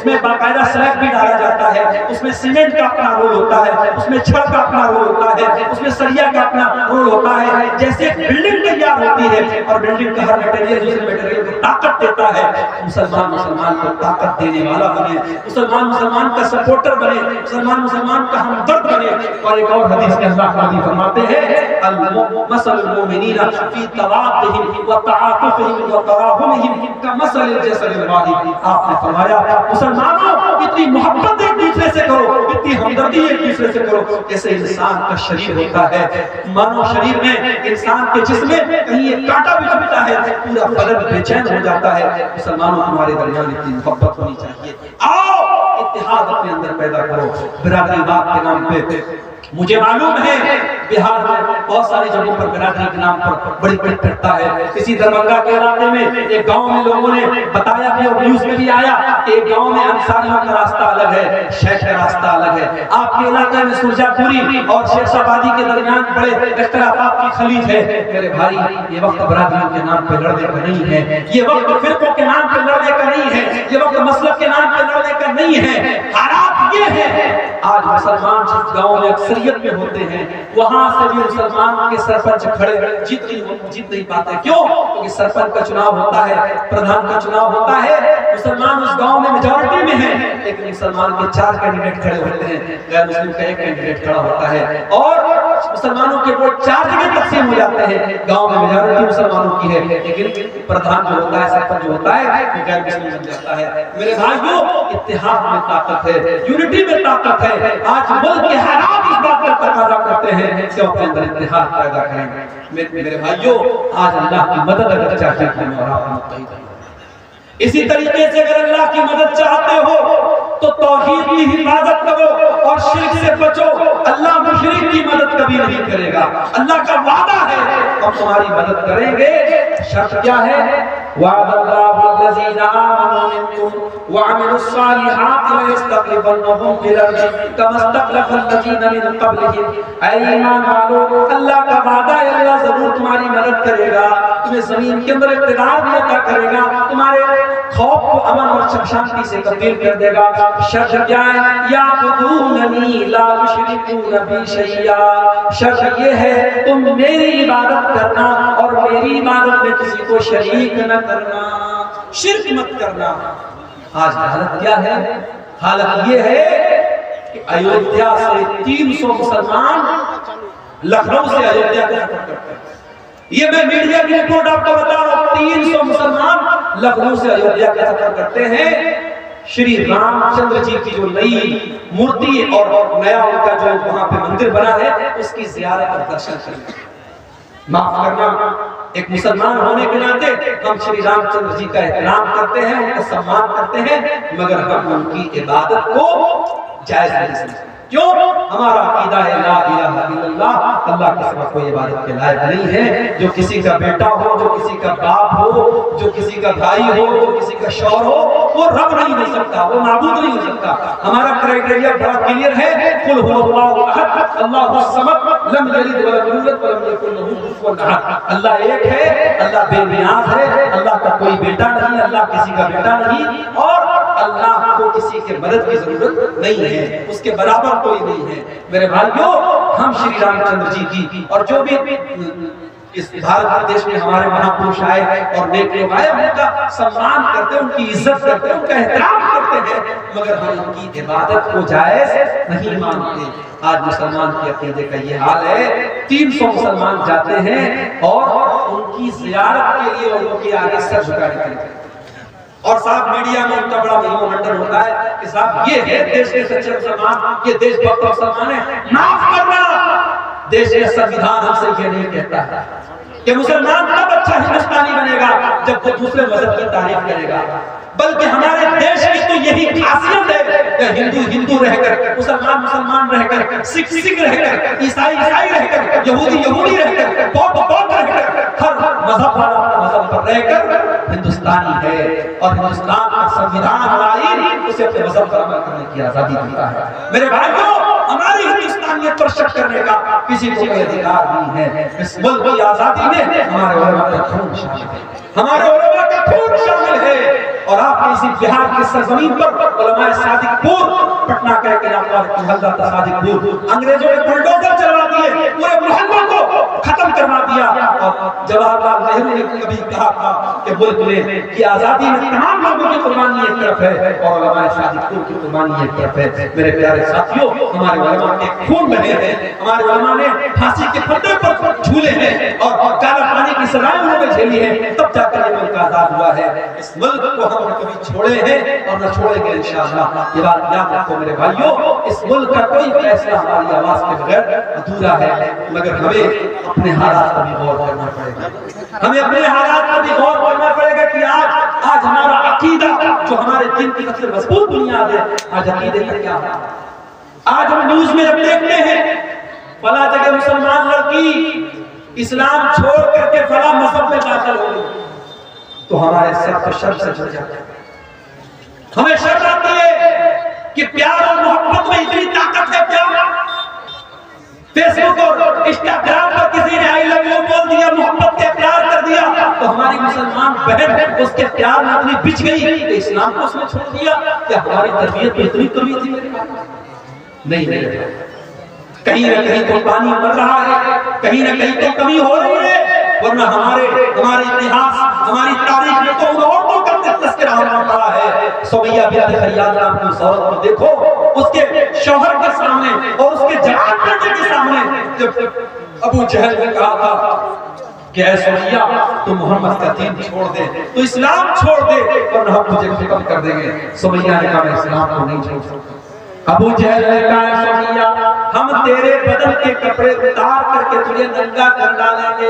میں باقاعدہ سلیب بھی ڈالا جاتا ہے، اس میں سیمنٹ کا اپنا رول ہوتا ہے، اس میں چھڑ کا اپنا رول ہوتا ہے، اس میں سریا کا اپنا رول ہوتا ہے۔ جیسے بلڈنگ تیار ہوتی ہے اور بلڈنگ کا ہر مٹیریل دوسرے مٹیریل طاقت دیتا ہے، مسلمان مسلمان کو طاقت دینے والا بنے، مسلمان مسلمان کا سپورٹر بنے، مسلمان مسلمان کا ہمدرد بنے۔ اور ایک اور حدیث کے اللہ نبی فرماتے ہیں مثل المؤمنین فی توادہم وتعاطفہم وتراحمہم کمثل الجسد الواحد۔ آپ نے فرمایا مسلمانوں اتنی محبت ایک دوسرے سے کرو، اتنی ہمدردی ایک دوسرے سے کرو جیسے انسان کا شریر ہوتا ہے۔ مانو شریر میں انسان کے جسم میں کہیں ایک کانٹا بھی چبھتا ہے پورا بدن بے چین ہو جاتا ہے۔ مسلمانوں ہمارے درمیان اتنی محبت ہونی چاہیے۔ آؤ اتحاد اپنے اندر پیدا کرو۔ برادری بات کے نام پہ مجھے معلوم ہے بہار میں بہت ساری جگہوں پر برادری کے نام پر بڑی بڑی پھرتا ہے۔ اسی دربھنگہ کے علاقے میں ایک گاؤں میں لوگوں نے بتایا بھی اور نیوز میں بھی آیا کہ ایک گاؤں میں انصاریوں کا راستہ الگ ہے، شیخ کا راستہ الگ ہے۔ آپ کے علاقے میں سرجا پوری اور شیخ آبادی کے درمیان بڑے اختلافات کی خلیج ہے۔ میرے بھائی یہ وقت برادریوں کے نام پہ لڑنے کا نہیں ہے، یہ وقت فرقوں کے نام پہ لڑنے کا نہیں ہے، یہ وقت مسلک کے نام پہ لڑنے کا نہیں ہے۔ حالات یہ ہے آج مسلمان جس گاؤں میں اکثریت میں ہوتے ہیں وہاں سے بھی مسلمان کے سرپنچ کھڑے جیت نہیں پاتے۔ کیوں؟ کیونکہ سرپنچ کا چناؤ ہوتا ہے، پردھان کا چناؤ ہوتا ہے، مسلمان اس گاؤں میں میجورٹی میں ہیں لیکن مسلمان کے 4 کینڈیڈیٹ کھڑے ہوتے ہیں، غیر مسلم کا 1 کینڈیڈیٹ کھڑا ہوتا ہے اور مسلمانوں کے ووٹ 4 جگہ تقسیم ہو جاتے ہیں۔ گاؤں میں میجورٹی مسلمانوں کی ہے لیکن پردھان جو ہوتا ہے، سرپنچ جو ہوتا ہے وہ غیر مسلم بن جاتا ہے۔ میرے بھائیو اتحاد میں طاقت ہے، یونٹی میں طاقت ہے۔ آج ملک کے حالات اس بات کا تقاضا کرتے ہیں کہ اپنے اندر اتحاد پیدا کریں۔ میرے بھائیو آج اللہ کی مدد اگر چاہتے ہیں اور آپ متحد ہیں، اسی طریقے سے اگر اللہ کی مدد چاہتے ہو تو توحید کی حفاظت کرو اور شرک سے بچو۔ اللہ مشرک کی مدد کبھی نہیں کرے گا، اللہ کا وعدہ ہے ہم تمہاری مدد کریں گے۔ شرط کیا ہے؟ وعد اللہ الذین آمنوا منکم وعملوا الصالحات ليستخلفنهم في الارض كما استخلف الذین من قبلهم۔ اے ایمان والو اللہ کا وعدہ ہے، اللہ ضرور تمہاری مدد کرے گا، تمہیں زمین کے اندر اقتدار بھی عطا کرے گا، تمہارے خوف کو امن اور شانتی سے تبدیل کر دے گا۔ شرط کیا ہے؟ یعبدوننی لا یشرکون بی شیئا۔ شرط یہ ہے تم میری عبادت کرنا اور میری عبادت میں کسی کو شریک نہ کرنا، شرک مت کرنا۔ آج حالت کیا ہے؟ حالت یہ ہے کہ ایودھیا سے 300 مسلمان لکھنؤ سے ایودھیا کا سفر کرتے ہیں۔ یہ میں میڈیا کی رپورٹ آپ کو بتا رہا ہوں، 300 مسلمان لکھنؤ سے ایودھیا کا سفر کرتے ہیں۔ شری رام چندر جی کی جو نئی مورتی اور نیا ان کا جو وہاں پہ مندر بنا ہے اس کی زیارت اور درشن کریں۔ معاف کرنا، ایک مسلمان ہونے کے ناطے ہم شری رام چندر جی کا احترام کرتے ہیں، ان کا سمان کرتے ہیں، مگر ہم ان کی عبادت کو جائز نہیں سمجھتے۔ کیوں؟ ہمارا عقیدہ ہے لا الہ الا اللہ، اللہ کے سوا کوئی عبادت کے لائق نہیں ہے۔ جو کسی کا بیٹا ہو، جو کسی کا باپ ہو، جو کسی کا بھائی ہو، جو کسی کا شوہر ہو، وہ رب نہیں ہو سکتا، وہ معبود نہیں ہو سکتا۔ ہمارا کرائٹیریا بڑا کلیئر ہے، قل هو اللہ احد اللہ الصمد لم یلد ولم یولد ولم یکن له کفوا احد۔ اللہ ایک ہے، اللہ بے نیاز ہے، اللہ کا کوئی بیٹا نہیں، اللہ کسی کا بیٹا نہیں، اور اللہ کو کسی کے مدد کی ضرورت نہیں ہے، اس کے برابر کوئی نہیں ہے۔ میرے بھائیو ہم شری رام چندر جی کی اور جو بھی اس بھارت دیش میں ہمارے مہاپروش آئے اور نیک لوگ آئے ان کا سمان کرتے ہیں، ان کی عزت کرتے ہیں، ان کا احترام کرتے ہیں، مگر ہم ان کی عبادت کو جائز نہیں مانتے۔ آج مسلمان کے عقیدے کا یہ حال ہے، 300 مسلمان جاتے ہیں اور ان کی زیارت کے لیے ان کے آگے سر جھکانے کے لیے، اور صاحب میڈیا میں ان کا بڑا مہم منڈن ہوتا ہے کہ صاحب یہ ہے دیش کے سچے مسلمان، یہ دیش بھکت مسلمان ہے۔ معاف کرنا، دیش کا سنویدھان ہم سے یہ نہیں کہتا ہے کہ مسلمان تب اچھا ہندوستانی بنے گا جب وہ دوسرے مذہب کی تعریف کرے گا، بلکہ ہمارے دیش کی تو یہی خاصیت ہے کہ ہندو ہندو رہ کر، مسلمان مسلمان رہ کر، سکھ سکھ رہ کر، عیسائی عیسائی رہ کر، یہودی یہودی رہ کر، بودھ بودھ رہ کر، ہر مذہب والا مذہب پر رہ کر ہندوستانی ہے، اور ہندوستان کا سنویدھان آئین اسے اپنے مذہب پر عمل کرنے کی آزادی دیتا ہے۔ میرے بھائیوں ہماری ہندوستانیت پر شک کرنے کا کسی کو کوئی ادھیکار نہیں ہے۔ اس ملک کی آزادی میں ہمارے علماء کا خون شامل ہے، ہمارے علماء کا خون شامل ہے، اور آپ نے اسی بہار کی سرزمین پر علماء صادق پور، پٹنہ کا ایک علاقہ حضرت صادق پور، انگریزوں نے بلڈوزر چلوا دیا دیے, پورے محلوں کو ختم کروا دیا. اور جواہر لال نہرو نے کبھی کہا تھا کہ ملک میں کی آزادی میں تمام لوگوں کی قربانی ایک طرف ہے اور علماء صادقین کی قربانی ایک طرف ہے. میرے پیارے ساتھیوں, ہمارے علماء کے خون بہے ہیں, ہمارے علماء نے پھانسی کے پھندے پر جھولے ہیں اور کالا پانی کی سزائیں انہوں نے جھیلی ہیں, تب جا کر یہ ملک آزاد ہوا ہے. اس ملک کو ہم نے کبھی چھوڑے ہیں اور نہ چھوڑیں گے انشاءاللہ. یہ بات یاد رکھو میرے بھائیوں, اس ملک کا کوئی فیصلہ ہماری آواز کے بغیر ادھورا ہے, مگر ہمیں اپنے حالات پر بھی غور کرنا پڑے گا. ہمیں اپنے حالات پر بھی غور کرنا پڑے گا کہ آج ہمارا عقیدہ جو ہمارے دین کی سب سے مضبوط بنیاد ہے, آج عقیدے کا کیا ہے. آج ہم نیوز میں جب دیکھتے ہیں فلاں جگہ مسلمان لڑکی اسلام چھوڑ کر کے فلاں مذہب میں داخل ہو گئی, تو ہمارے سر پر شرم سے چڑھ جاتا ہے. ہمیں شرم آتی ہے کہ پیار اور محبت میں اتنی طاقت ہے کیا. فیس بک اور انسٹاگرام پر کسی نے آئی لو یو بول دیا, محبت کے پیار کر دیا, تو ہماری مسلمان بہن اس کے پیار میں اتنی بچ گئی کہ اسلام کو اس نے چھوڑ دیا. کیا ہماری تربیت میں اتنی کمی تھی میرے بھائی؟ نہیں. کہیں نہ کہیں تو پانی مر رہا ہے, کہیں نہ کہیں تو کمی ہو رہی ہے, ورنہ ہمارے اتہاس, ہماری تاریخ میں تو ان عورتوں کا تذکرہ ہونا پڑا ہے. سمیہ بنت خیاط نام کی اس عورت کو دیکھو, اس کے شوہر کے سامنے اور اس کے جوان بیٹے کے سامنے جب ابو جہل نے کہا تھا کہ اے سمیہ تو محمد کا دین چھوڑ دے, تو اسلام چھوڑ دے ورنہ ہم تجھے ختم کر دیں گے. سمیہ نے کہا میں اسلام کو نہیں چھوڑ سکتا. ابو جہل نے کہا سمیہ ہم تیرے بدن کے کپڑے اتار کر کے تجھے ننگا کر ڈالیں گے.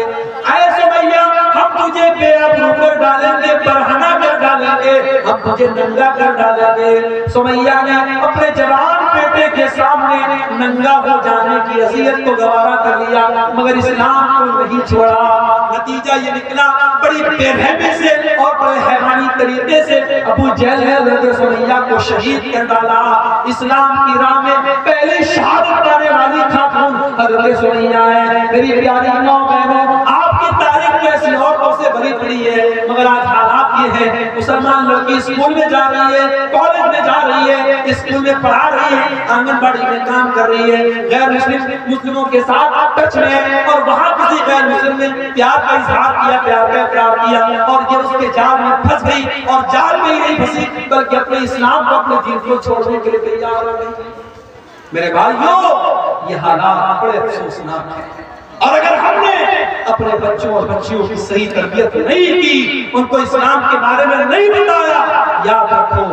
اے سمیہ ہم تجھے بے ابرو کر ڈالیں گے, برہنہ کر ڈالیں گے, ہم تجھے ننگا کر ڈالیں گے. سمیہ نے اپنے جوان بیٹے کے سامنے ننگا ہو جانے کی اذیت کو گوارا کر لیا, مگر اسلام کو نہیں چھوڑا. نتیجہ یہ نکلا بڑی بے رحمی سے اور بڑے حیوانی طریقے سے ابو جہل نے حضرت سمیہ کو شہید کر ڈالا. اسلام کی راہ میں پہلی شہادت پانے والی خاتون حضرت سمیہ ہے. میری پیاری ماں بہنوں, آپ کی تاریخ کیسی عورتوں سے بھری پڑی ہے, مگر آج حالات یہ ہے مسلمان لڑکی اسکول میں جا رہی ہے, کالج میں جا رہی ہے, اسکول میں پڑھا رہی ہے, آنگن باڑی میں کام کر رہی ہے, غیر مسلموں کے ساتھ ٹچ میں ہے, اور وہاں کسی غیر مسلم نے پیار کا اظہار کیا, پیار کا اقرار کیا, اور یہ اس کے جال میں پھنس گئی, اور جال میں ہی نہیں پھنسی بلکہ اپنے اسلام کو, اپنے دین کو چھوڑنے کے لیے تیار ہو گئی. میرے بھائیوں, یہ حالات بڑے افسوسناک ہیں, اور اگر ہم نے اپنے بچوں اور بچیوں کی صحیح تربیت نہیں کی, ان کو اسلام کے بارے میں نہیں بتایا, یاد رکھو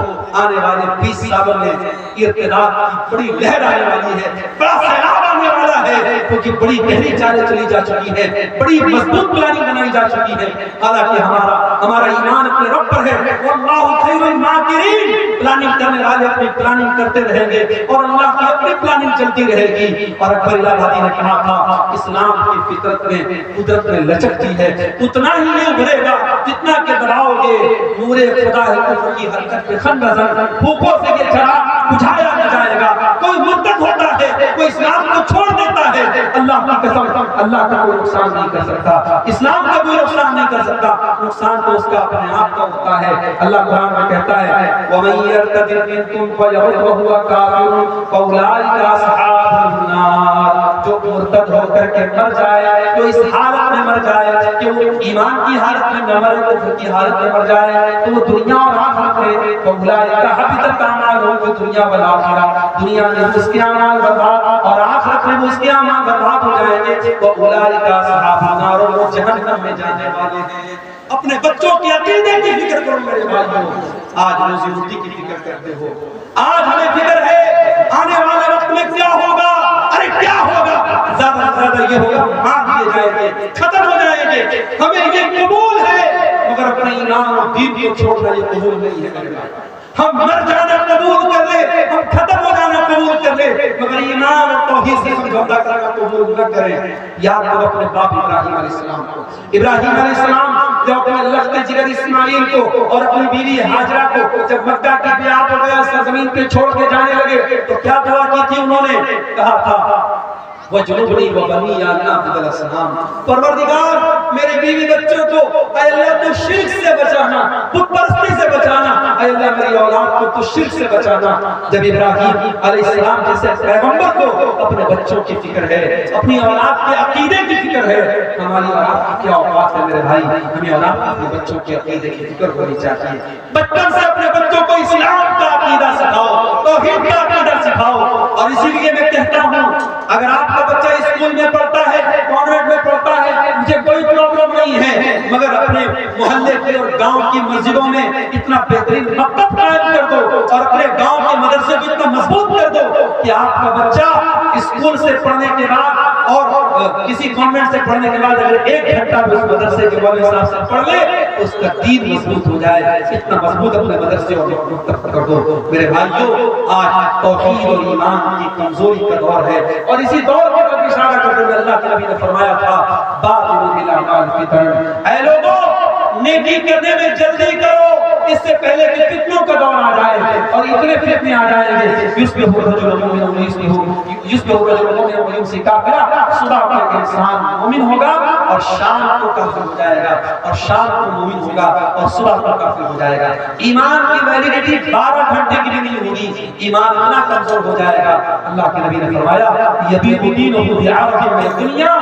آنے والے 20 سالوں میں ارتداد کی بڑی لہر آنے والی ہے, بڑا سیلاب آنے والا ہے, کیونکہ بڑی گہری چالیں چلی جا چکی ہے, بڑی مضبوط پلاننگ بنائی جا چکی ہے. حالانکہ ہمارا ایمان اپنے رب پر ہے, واللہ خیر الماکرین, پلاننگ کرنے والے اپنی پلاننگ کرتے رہیں گے اور اللہ کی اپنی پلاننگ چلتی رہے گی. اور اکبر الہ آبادی نے کہا تھا اسلام کی فطرت میں, قدرت میں لچکتی ہے, اتنا ہی یہ ابھرے گا جتنا کہ بڑھاؤ گے. نور خدا کفر کی حرکت پہ خن نظر, بھوکوں سے یہ چراغ بجھایا نہ جائے گا. کوئی مرتد ہوتا ہے, کوئی اسلام کو چھوڑ دیتا ہے, اللہ کی قسم اللہ کا کوئی نقصان نہیں کر سکتا, اسلام کا کوئی نقصان نہیں کر سکتا, نقصان تو اس کا اپنے آپ کا ہوتا ہے. اللہ قرآن میں کہتا ہے وَمَن يَرْتَدِدْ مِنْكُمْ فَيَمُتْ وَهُوَ كَافِرٌ فَأُولَٰئِكَ أَصْحَابُ النَّارِ. جو مرتد ہو کر کے مر جائے, جو اس حالت میں مر جائے کہ وہ ایمان کی حالت میں نہ مرے, کفر کی حالت میں مر جائے, تو وہ دنیا اور آخرت میں فَأُولَٰئِكَ حَبِطَتْ أَعْمَالُهُمْ فِي الدُّنْيَا وَالْآخِرَةِ, دنیا میں اس کے اعمال برباد اور آخرت میں اس کے اعمال برباد ہو جائیں گے. وَأُولَٰئِكَ أَصْحَابُ النَّارِ, وہ جہنم میں جانے والے ہیں. اپنے بچوں کے عقیدے کی فکر کرو میرے بھائیوں. آج روزی روٹی کی فکر کرتے ہو, آج ہمیں فکر ہے آنے والے وقت میں کیا ہوگا. ارے کیا ہوگا, زیادہ سے زیادہ یہ ہوگا مار دیے جائیں گے, ختم ہو جائیں گے. ہمیں یہ قبول ہے, مگر اپنے ایمان اور دین کو چھوڑنا یہ قبول نہیں ہے میرے بھائی. ہم مر جانا قبول کر لیں, ہم ختم ہو جانا قبول کر لیں, مگر ایمان اور توحید سے سمجھوتا کرنا قبول نہ کریں. یاد کرو اپنے باپ ابراہیم علیہ السلام کو. ابراہیم علیہ السلام جب اپنے لخت جگر اسماعیل کو اور اپنی بیوی ہاجرہ کو جب مکہ کی بیعت ہو گیا, سرزمین پہ چھوڑ کے جانے لگے, تو کیا دعا کی تھی انہوں نے؟ کہا تھا وَجْنُبْنِي وَبَنِيَّ أَن نَعْبُدَ الْأَصْنَامَ, پروردگار میرے بیوی بچوں کو اے اللہ تو شرک سے بچانا, بت پرستی سے بچانا, اے اللہ میری اولاد کو تو شرک سے بچانا. جب ابراہیم علیہ السلام جیسے پیغمبر کو اپنے بچوں کی فکر ہے, اپنی اولاد کے عقیدے کی فکر ہے, ہماری اولاد کی کیا اوقات ہے میرے بھائی. ہمیں اولاد اپنے بچوں کے عقیدے کی فکر ہونی چاہیے. بچپن سے اپنے بچوں کو اسلام کا عقیدہ سکھاؤ, توحید کا عقیدہ سکھاؤ. اور اسی لیے میں کہتا ہوں اگر آپ کا بچہ اسکول میں پڑھتا ہے, کانوینٹ میں پڑھتا ہے, مجھے کوئی پرابلم نہیں ہے, مگر اپنے محلے کے اور گاؤں کی مسجدوں میں اتنا بہترین مکتب قائم کر دو اور اپنے گاؤں کے مدرسے کو اتنا مضبوط کر دو کہ آپ کا بچہ اسکول سے پڑھنے کے بعد اور کسی کانوینٹ سے پڑھنے کے بعد اگر ایک گھنٹہ بھی اس مدرسے کے والد صاحب سے پڑھ لے تو اس کا دین مضبوط ہو جائے. اتنا مضبوط اپنے مدرسے اور مکتب کر دو. میرے بھائیوں, آج توحید اور ایمان کی کمزوری کا دور ہے, اور اسی دور کی طرف اشارہ کرتے ہوئے اللہ کے نبی نے فرمایا تھا بادروا بالاعمال فتن, اے لوگوں نیکی کرنے میں جلدی کرو اس سے پہلے کہ فتنوں کا دور آ جائے. اور اتنے فتنے آ جائیں گے یصبح الرجل مؤمنا ویمسی کافرا, صبح کو انسان مومن ہوگا اور شام کو کافر ہو جائے گا, اور شام کو مومن ہوگا اور صبح کو کافر ہو جائے گا. ایمان کی ویلیڈیٹی 12 گھنٹے کی بھی نہیں ہوگی, ایمان اتنا کمزور ہو جائے گا. اللہ کے نبی نے فرمایا یبیع دینہ بعرض من الدنیا,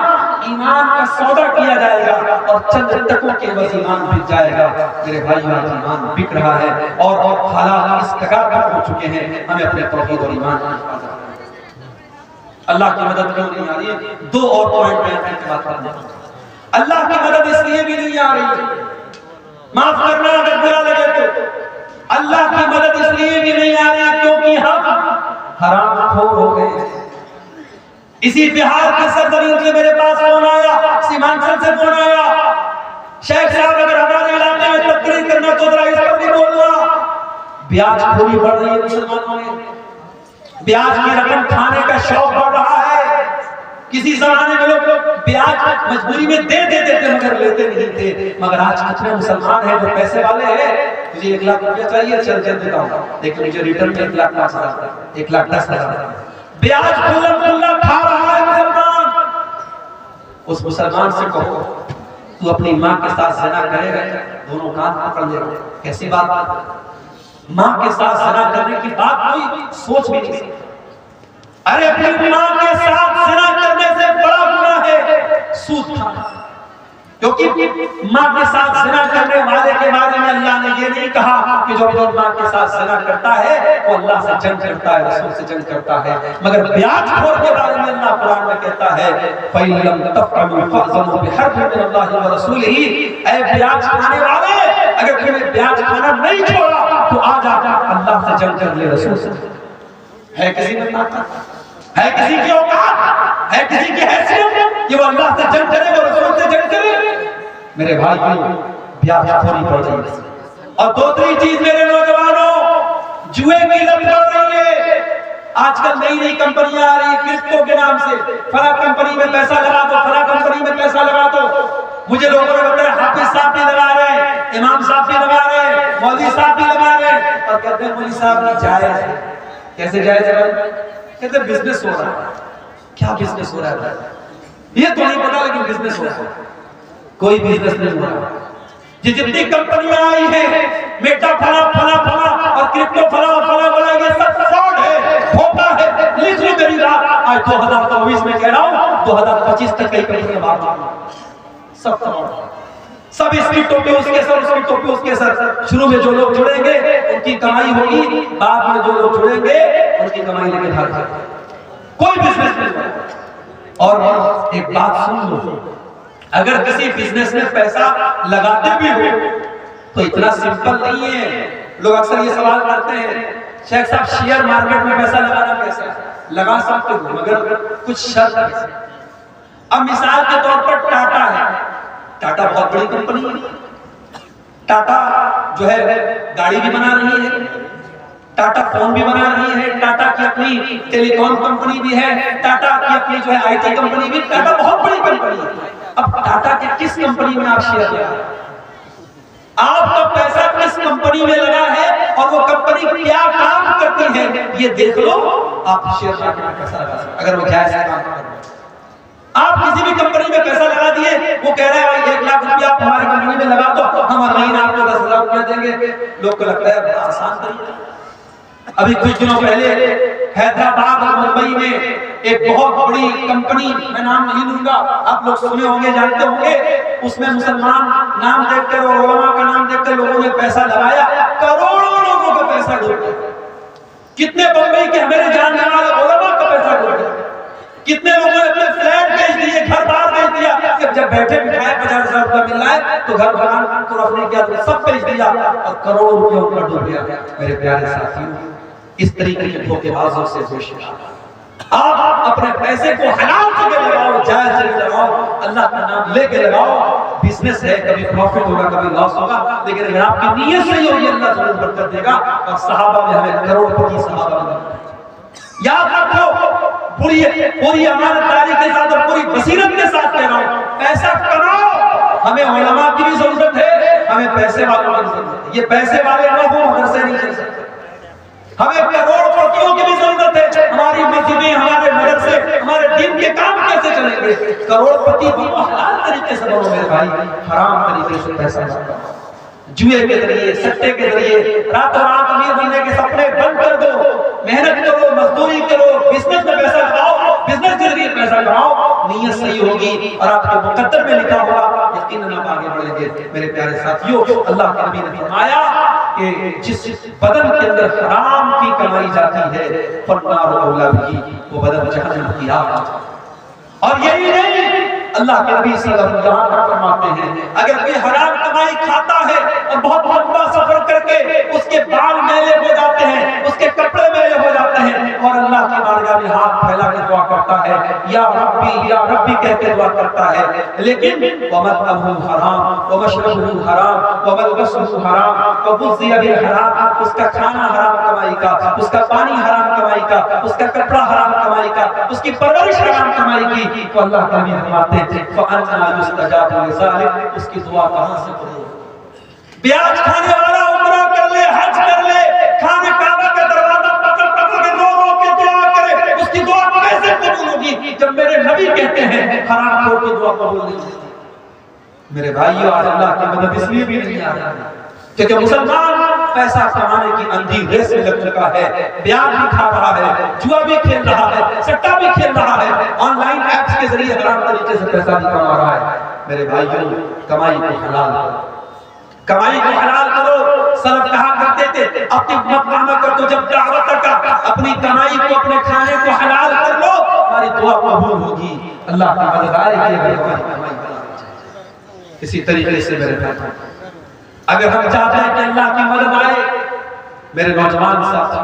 ایمان کا سودا کیا جائے گا اور چند ٹکوں کے عوض ایمان بک جائے گا. میرے بھائیو آج ایمان بک رہا ہے اور حالات اس قدر پر ہو چکے ہیں, ہمیں اپنے توحید اور ایمان کی حفاظت کرنا. اللہ کی مدد کیوں نہیں آ رہی ہے؟ 2 اور پوائنٹ میں آپ کی بات کرنا. اللہ کی مدد اس لیے بھی نہیں آ رہی, معاف کرنا اگر برا لگے تو, اللہ کی مدد اس لیے بھی نہیں آ رہی کیونکہ ہم حرام خور ہو گئے. اسی بہار کے سرزمین سے میرے پاس فون آیا, سیمانچل سے فون آیا, شیخ صاحب اگر ہمارے علاقے میں تقریر کرنا تو ذرا اس پر بھی بولنا. بیاج خوری بڑھ رہی ہے مسلمانوں میں, بیاج کی رقم کھانے کا شوق بڑھ رہا ہے. کسی زمانے میں لوگ بیاج مجبوری میں دے دیتے تھے مگر لیتے نہیں تھے, مگر آج کتنے مسلمان ہیں جو پیسے والے ہیں, مجھے 1 لاکھ روپیہ چاہیے, چل دیتا ہوں, لیکن مجھے ریٹرن میں 1,05,000 1,10,000 بیاج کھلا کھا رہا ہے مسلمان. اس مسلمان سے کہو تو اپنی ماں کے ساتھ زنا کرے گا, دونوں کان پکڑ لے گا. کیسی بات, ماں کے ساتھ زنا کرنے کی بات کوئی سوچ بھی نہیں سکتا. ارے اپنی ماں کے ساتھ زنا کرنے سے بڑا گناہ ہے سود کھانا, کیونکہ ماں کے ساتھ زنا کرنے والے کے بارے میں اللہ نے یہ نہیں کہا کہ جو ماں کے ساتھ زنا کرتا ہے وہ اللہ سے جنگ کرتا ہے, رسول سے جنگ کرتا ہے, مگر بیاج خور کے بارے میں اللہ قرآن میں کہتا ہے فَإِن لَمْ تَفْعَلُوا فَأْذَنُوا بِحَرْبٍ مِّنَ اللَّهِ وَرَسُولِهِ, اے بیاج کھانے والے اگر تم نے بیاج کھانا نہیں چھوڑا تو آج اللہ سے جنگ کر لے, رسول سے. ہے کسی میں طاقت, ہے کسی کی اوقات, ہے کسی کی حیثیت کہ وہ اللہ سے جنگ کرے, وہ رسول سے جنگ کرے؟ میرے بھائیو بیاج خوری پڑ رہی ہے. اور دوسری چیز میرے نوجوانوں, جوئے کی لت پڑ رہی ہے. آج کل نئی نئی کمپنیاں آ رہی ہیں کرپٹو کے نام سے, فلاں کمپنی میں پیسہ لگا دو, فلاں کمپنی میں پیسہ لگا دو. مجھے لوگوں نے بتایا حافظ صاحب بھی لگا رہے ہیں, امام صاحب بھی لگا رہے ہیں, مولوی صاحب بھی لگا رہے ہیں, اور کہتے ہیں مولوی صاحب بھی جائز ہے. کیسے جائز ہے؟ کہتے ہیں بزنس ہو رہا ہے. کیا بزنس ہو رہا ہے؟ یہ تو نہیں پتا لیکن بزنس ہو رہا ہے. کوئی بزنس نہیں ہو رہا. یہ جتنی کمپنیاں آئی ہیں, میٹا فلا فلا فلا اور کرپٹو فلا فلا فلا, یہ سب فراڈ ہے, دھوکہ ہے. لکھ لو میری بات, آج 2024 میں کہہ رہا ہوں 2025 تک کئی کمپنیاں بات سب فراڈ, سب اس کی ٹوپی اس کے سر, اس کی ٹوپی اس کے سر. شروع میں جو لوگ جڑیں گے ان کی کمائی ہوگی, بعد میں جو لوگ جڑیں گے ان کی کمائی لے کے بھاگ جائیں گے. کوئی بزنس نہیں ہوگا. اور ایک بات سن لو, اگر کسی بزنس میں پیسہ لگاتے بھی ہو تو اتنا سمپل نہیں ہے. لوگ اکثر یہ سوال کرتے ہیں شیخ صاحب شیئر مارکیٹ میں پیسہ لگانا کیسے؟ لگا سکتے ہو مگر کچھ شرط ہے. اب مثال کے طور پر ٹاٹا ہے, ٹاٹا بہت بڑی کمپنی ہے. ٹاٹا جو ہے گاڑی بھی بنا رہی ہے, ٹاٹا فون بھی بنا رہی ہے, ٹاٹا کی اپنی ٹیلی کام کمپنی بھی ہے, ٹاٹا کی اپنی جو ہے آئی ٹی کمپنی بھی. ٹاٹا بہت بڑی کمپنی ہے. اب ٹاٹا کے کس کمپنی میں آپ شیئر لگا, آپ کا پیسہ کس کمپنی میں لگا ہے اور وہ کمپنی کیا کام کرتی ہے یہ دیکھ لو, آپ شیئر مارکیٹ میں پیسہ لگا سکتے اگر وہ جائز کام کرتے. آپ کسی بھی کمپنی میں پیسہ لگا دیے، وہ کہہ رہے ہیں 1 لاکھ روپیہ آپ ہماری کمپنی میں لگا دو، ہم ہر مہینے آپ کو 10,000 روپیہ دیں گے. لوگ کو لگتا ہے بڑا آسان طریقہ. ابھی کچھ دنوں پہلے حیدرآباد اور ممبئی میں ایک بہت بڑی کمپنی، میں نام نہیں لوں گا، آپ لوگ سنے ہوں گے، جانتے ہوں گے، اس میں مسلمان نام دیکھ کر اور علماء کا نام دیکھ کر لوگوں نے پیسہ لگایا، کروڑوں لوگوں کا پیسہ ڈوب گیا. کتنے بمبئی کے ہمارے جاننے والے علماء کا پیسہ ڈوب گیا. کتنے لوگوں نے اپنے فلیٹ بیچ دیے، گھر بار بیچ دیا. جب بیٹھے بٹھائے 50,000 روپے مل رہا ہے تو گھر بنانے کو رکھنے کیا تو سب بیچ دیا اور کروڑوں روپے اوپر ڈوب گیا. میرے پیارے ساتھیوں، اس طریقے کے دھوکے بازوں سے ہوشیار. آپ اپنے پیسے کو حلال جگہ لگاؤ، جائز جگہ لگاؤ، اللہ کا نام لے کے لگاؤ. بزنس ہے، کبھی پروفٹ ہوگا کبھی لاس ہوگا، لیکن اگر آپ کی نیت صحیح ہوگی اللہ ضرور برکت دے گا. اور صحابہ میں ہمیں کروڑپتی صحابہ ملے. یاد رکھو، پوری امانت داری کے ساتھ اور پوری بصیرت کے ساتھ کہہ رہا ہوں، پیسہ کماؤ. ہمیں علماء کی بھی ضرورت ہے، ہمیں پیسے والوں کی ضرورت ہے. یہ پیسے والے نہ ہوں مدرسے نہیں چل سکتے. ہمیں کروڑپتیوں کی بھی ضرورت ہے. ہماری مسجدیں، ہمارے مدرسے، ہمارے دین کے کام کیسے چلیں گے؟ کروڑپتی بنو، حلال طریقے سے بنو میرے بھائی. حرام طریقے سے پیسہ نہ کماؤ. جوئے کے ذریعے، سٹے کے ذریعے راتوں رات امیر بننے کے سپنے بند کر دو. محنت کرو، مزدوری کرو، بزنس میں پیسہ لگاؤ، بزنس کے ذریعے پیسہ کماؤ. نیت صحیح ہوگی اور آپ کے مقدر میں لکھا ہوگا، یقیناً آپ آگے بڑھیں گے. میرے پیارے ساتھیوں، اللہ کے نبی نے فرمایا کہ جس بدن کے اندر حرام کی کمائی جاتی ہے، فالنار اولی بہ، وہ بدن جہنم کی آگ. اور یہی نہیں، اللہ کے نبی صلی اللہ علیہ وسلم فرماتے ہیں اگر کوئی حرام کمائی کھاتا ہے اور بہت لمبا سفر کر کے اس کے بال میلے ہو جاتے ہیں، اس کے کپڑے میلے ہو جاتے ہیں، اور اللہ کی بارگاہ میں ہاتھ پھیلا کے دعا کرتا ہے، یا ربی کہہ کے دعا کرتا ہے، لیکن وَمَطْعَمُهُ حرام وَمَشْرَبُهُ حرام وَمَلْبَسُهُ حرام وَغُذِّيَ بِالْحَرَامِ، اس کا کھانا حرام کمائی کا، اس کا پانی حرام کمائی کا، اس کا کپڑا حرام کمائی کا، اس کی پرورش حرام کمائی کی، تو اللہ کا نبی فرماتے ہیں فَأَنَّا يُسْتَجَابُ لِذَلِكَ، اس کی دعا کہاں سے قبول؟ بیاج کھانے والا عمرہ کر لے، حج کر لے، کھانے کعبہ کا دروازہ پکڑ پکڑ کے رو رو کے دعا کرے، اس کی دعا کیسے قبول ہوگی جب میرے نبی کہتے ہیں حرام خور کی دعا قبول نہیں ہوتی؟ میرے بھائیو، آج اللہ کی مدد اس لیے بھی نہیں آ رہی کیونکہ مسلمان پیسہ کمانے کی اندھی ریس میں لگ چکا ہے، بیاج بھی کھا رہا ہے، جوا بھی کھیل رہا ہے، سٹا بھی کھیل رہا ہے، آن لائن ایپس کے ذریعے حرام طریقے سے پیسہ بھی کما رہا ہے. میرے بھائیو، کمائی کو حلال کرو، کمائی کو حلال کرو. سلف کہا کرتے تھے اپنی مقامہ کر دو جب دعوت کا، اپنی کمائی کو، اپنے کھانے کو حلال کر لو، ہماری دعا قبول ہوگی. اللہ کی مدد آئے گی اگر ہماری کمائی حلال ہے. اسی طریقے سے میرے بھائی، اگر ہم چاہتے ہیں کہ اللہ کی مدد آئے، میرے نوجوان ساتھی،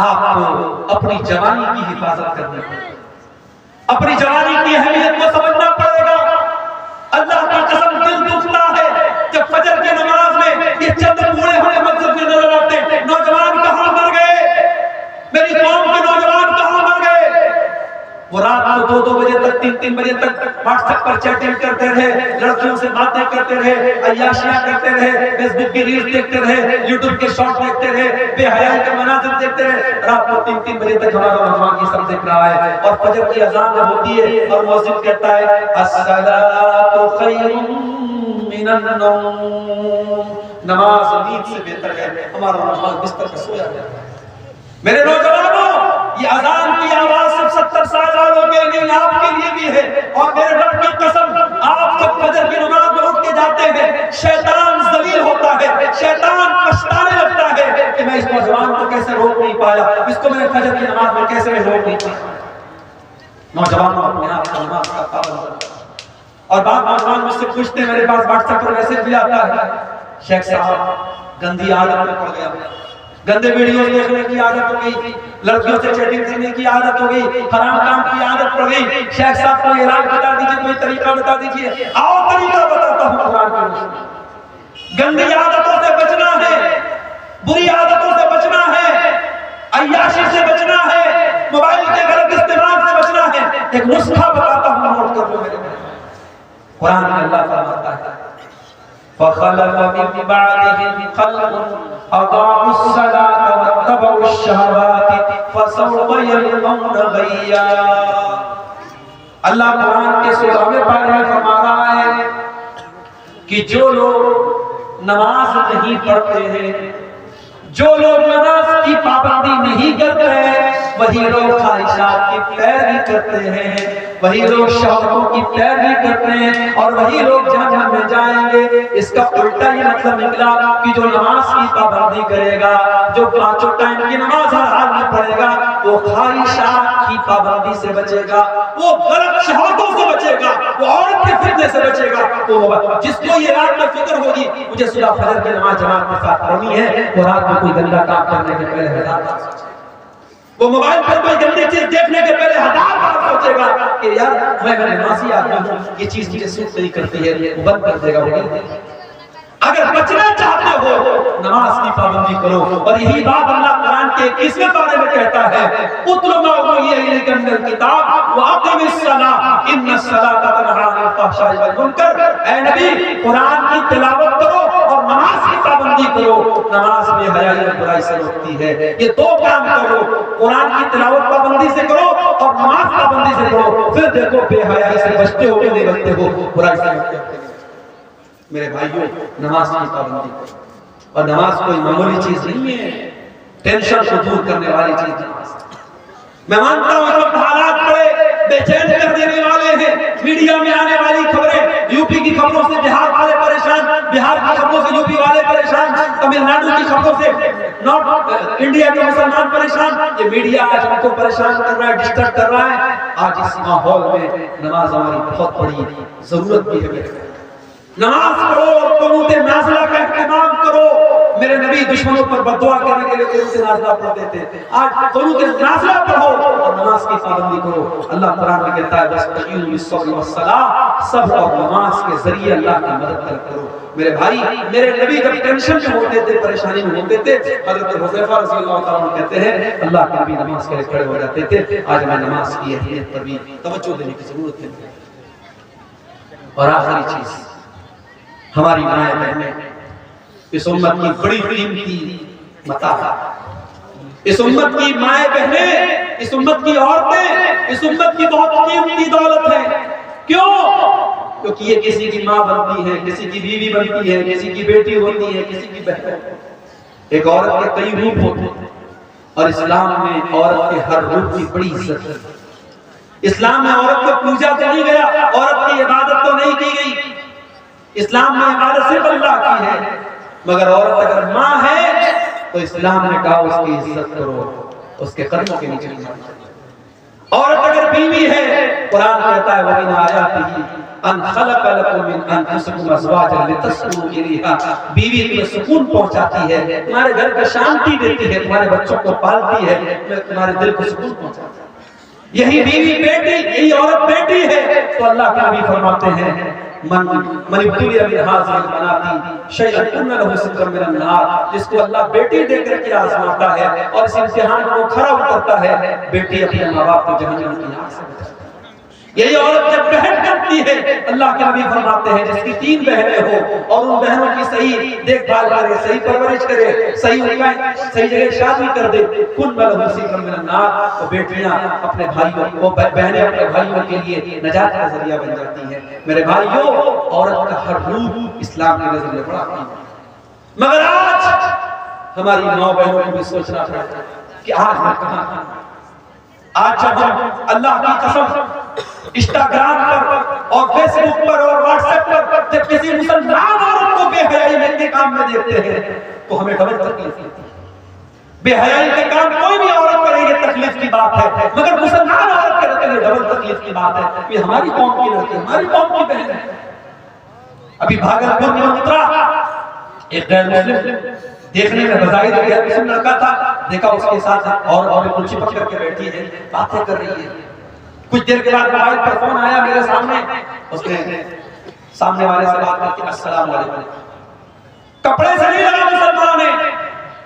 آپ کو اپنی جوانی کی حفاظت کرنی پڑے گی. اپنی جوانی کی اہمیت کو سمجھنا پڑے گا. اللہ کا قسم دل دکھتا ہے جب فجر کی نماز میں یہ چند بوڑھے ہوئے مسجد میں نظر آتے ہیں، نوجوان کہاں مر گئے؟ میری قوم کے نوجوان کہاں مر گئے؟ وہ رات کو 2 بجے تک، 3 بجے تک واٹس ایپ پر چیٹنگ کرتے رہے، لڑکیوں سے باتیں کرتے رہے، عیاشیاں کرتے رہے، فیس بک کی ریلز دیکھتے رہے، یوٹیوب کے شارٹ دیکھتے رہے، بے حیائی کے مناظر دیکھتے رہے. رات کو 3 بجے تک ہمارا نوجوان یہ سب دیکھ رہا ہے. اور فجر کی اذان جب ہوتی ہے اور مؤذن کہتا ہے الصلاۃ خیر من النوم، نماز نیند سے بہتر ہے، ہمارا نوجوان بستر پر سویا ہے. میرے نوجوانوں، یہ اذان کی آواز صرف 70 سال والوں کے لیے، آپ کے لیے بھی ہے. اور میرے رب کی قسم، آپ جب فجر کی نماز میں اٹھ کے جاتے ہیں، شیطان ذلیل ہوتا ہے، شیطان پچھتانے لگتا ہے کہ میں اس نوجوان کو کیسے روک نہیں پایا، اس کو میں نے فجر کی نماز میں کیسے روک نہیں پایا. نوجوانوں، اپنے آپ کو نماز کا پابند کرو. اور بعض نوجوان مجھ سے پوچھتے ہیں، میرے پاس واٹس ایپ پر میسج بھی آتا ہے، شیخ صاحب گندی عادت میں پڑ گیا، گندے ویڈیوز دیکھنے کی عادت ہو گئی، لڑکیوں سے چیٹنگ کرنے کی عادت ہو گئی، حرام کام کی عادت پڑ گئی. شیخ صاحب کوئی علاج بتا دیجئے، کوئی طریقہ بتا دیجئے. آؤ طریقہ بتاتا ہوں قرآن کی روشنی میں. گندی عادتوں سے بچنا ہے، بری عادتوں سے بچنا ہے، عیاشی سے بچنا ہے، موبائل کے غلط استعمال سے بچنا ہے. ایک نسخہ بتاتا ہوں، نوٹ کر لو میرے بھائی. قرآن میں اللہ فرماتا ہے فَخَلَفَ مِن بَعْدِهِمْ خَلْفٌ أَضَاعُوا الصَّلَاةَ وَاتَّبَعُوا الشَّهَوَاتِ فَسَوْفَ يَلْقَوْنَ غَيًّا. اللہ قرآن کے سورہ میں فرما رہا ہے کہ جو لوگ نماز نہیں پڑھتے ہیں، جو لوگ نماز کی پابندی نہیں کرتے ہیں، وہی لوگ خواہشات کی پیروی کرتے ہیں، وہی لوگ شہوتوں کی پیروی کرتے ہیں، اور وہی لوگ جہنم میں جائیں گے۔ اس کا الٹا یہ مطلب نکلا کہ جو نماز کی پابندی کرے گا، جو پانچوں ٹائم کی نماز ہر حال میں پڑھے گا، وہ خواہشات کی پابندی سے بچے گا، وہ غلط شہوتوں سے بچے گا، وہ عورت کے فتنے سے بچے گا۔ تو جس کو یہ رات میں فکر ہوگی مجھے صبح فجر کی نماز جماعت کے ساتھ پڑھنی ہے، وہ رات میں کوئی گندا کام کرنے کے پہلے ہزار بار سوچے گا، وہ موبائل پر کوئی گندی چیز دیکھنے کے پہلے ہزار بار سوچے گا کہ یار میں نمازی آدمی ہوں، یہ چیز مجھے سوٹ نہیں کرتی ہے، وہ بند کر دے گا۔ اگر بچنا چاہتے ہو نماز کی پابندی کرو، اور یہی بات اللہ قرآن کے 21ویں پارے میں کہتا ہے، اتل ما اوحی الیک من الکتاب واقم الصلاۃ ان الصلاۃ تنہی عن الفحشاء والمنکر۔ اے نبی قرآن کی تلاوت کرو اور نماز کی پابندی کرو، نماز میں حیائی اور برائی سے روکتی ہے۔ یہ دو کام کرو، قرآن کی تلاوت پابندی سے کرو اور نماز پابندی سے کرو، پھر دیکھو بے حیائی سے بچتے ہو کہ نہیں بچتے ہو، برائی سے بچتے ہو۔ میرے بھائیوں، نماز کی پابندی کرو، اور نماز کوئی معمولی چیز نہیں ہے، ٹینشن کو دور کرنے والی چیز نماز۔ میں مانتا ہوں اس وقت حالات بڑے بے چین کر دینے والے ہیں، میڈیا میں آنے والی خبریں، یوپی کی خبروں سے بہار والے پریشان، بہار کی خبروں سے یوپی والے پریشان، تمل ناڈو کی خبروں سے نارتھ انڈیا کے مسلمان پریشان۔ یہ میڈیا آج ہم کو پریشان کر رہا ہے، ڈسٹرب کر رہا ہے۔ آج اس ماحول میں نماز ہماری بہت بڑی ضرورت بھی ہے۔ نماز پڑھو اور قنوت نازلہ کا اہتمام کرو۔ میرے نبی دشمنوں پر بددعا کرنے کے لیے قنوت نازلہ پڑھتے تھے، آج قنوت نازلہ پڑھو اور نماز کی پابندی کرو۔ اللہ قرآن میں کہتا ہے وَاسْتَعِينُوا بِالصَّبْرِ وَالصَّلَاةِ، صبر اور نماز کے ذریعے اللہ کی مدد کرو۔ میرے بھائی، میرے نبی جب ٹینشن میں ہوتے تھے، پریشانی میں ہوتے تھے، حضرت حذیفہ رضی اللہ تعالیٰ عنہ کہتے ہیں اللہ کے نبی نماز کے لیے کھڑے ہو جاتے تھے۔ آج ہمیں نماز کی اہمیت پر بھی توجہ دینے کی ضرورت ہے۔ اور آخری چیز، ہماری مائیں بہنیں اس امت کی بڑی قیمتی متاع ہے۔ اس امت کی مائیں بہنیں، اس امت کی عورتیں، اس امت کی بہت قیمتی دولت ہے۔ کیوں؟ کیونکہ یہ کسی کی ماں بنتی ہے، کسی کی بیوی بنتی ہے، کسی کی بیٹی ہوتی ہے، کسی کی بہن ہوتی ہے۔ ایک عورت کے کئی روپ ہوتے ہیں، اور اسلام میں عورت کے ہر روپ کی بڑی عزت ہے۔ اسلام میں عورت کو پوجا تو نہیں گیا، عورت کی عبادت تو نہیں کی گئی۔ اسلام میں عبادت صرف اللہ کی ہے، مگر عورت اگر ماں ہے تو اسلام نے کہا اس کی عزت کرو، اس کے قدموں کے نیچے جاؤ۔ عورت اگر بیوی ہے، قرآن کہتا ہے وَمِنْ آيَاتِهِ أَنْ خَلَقَ لَكُم مِّنْ أَنفُسِكُمْ أَزْوَاجًا لِتَسْكُنُوا إِلَيْهَا۔ بیوی تمہیں سکون پہنچاتی ہے، تمہارے گھر کو شانتی دیتی ہے، تمہارے بچوں کو پالتی ہے، تمہارے دل کو سکون پہنچاتی ہے۔ یہی بیوی بیٹی، یہی عورت بیٹی ہے، تو اللہ کے نبی فرماتے ہیں من ابتلی بهذه البنات شيئا كن له سترا من النار۔ جس کو اللہ بیٹی دے کر کے آزماتا ہے اور اس امتحان کو کھڑا اترتا ہے، بیٹی اپنے ماں باپ کو جہنم کی آگ سے بچاتی ہے۔ یہی عورت جب بہن کرتی ہے، اللہ کے نبی فرماتے ہیں جس کی 3 بہنیں ہوں اور ان بہنوں کی صحیح دیکھ بھال کرے، صحیح پرورش کرے، صحیح جگہ شادی کر دے، کن لہ سترا من النار، تو بیٹیاں اپنے بھائیوں کو، بہنیں اپنے بھائیوں کے لیے نجات کا ذریعہ بن جاتی ہیں۔ میرے بھائیوں، عورت کا ہر روپ اسلام کی نظر میں بڑا قیمتی ہے، مگر آج ہماری ماں بہنوں کو بھی سوچنا پڑتا ہے کہ آج میں کہاں ہوں۔ آج جب ہم اللہ کی قسم انسٹاگرام پر اور فیس بک پر اور واٹس ایپ پر جب کسی مسلمان عورت کو بے حیائی کے کام میں دیکھتے ہیں تو ہمیں ڈبل تکلیف ہوتی ہے۔ بے حیائی کے کام کوئی بھی عورت کرے یہ تکلیف کی بات ہے، مگر مسلمان عورت کرے یہ ڈبل تکلیف کی بات ہے۔ یہ ہماری قوم کی لڑکی، ہماری قوم کی بہن ہے۔ ابھی بھاگلپور میں اترا، ایک غیر مسلم دیکھنے میں بظاہر غیر مسلم لڑکا تھا، دیکھا اس کے ساتھ اور کلچی پکڑ کے بیٹھی ہے، باتیں کر رہی ہے۔ کچھ دیر کے بعد موبائل پر فون آیا میرے سامنے، اس نے سامنے والے سے بات کر کے السلام علیکم، کپڑے سے نہیں لگا مسلمان ہے،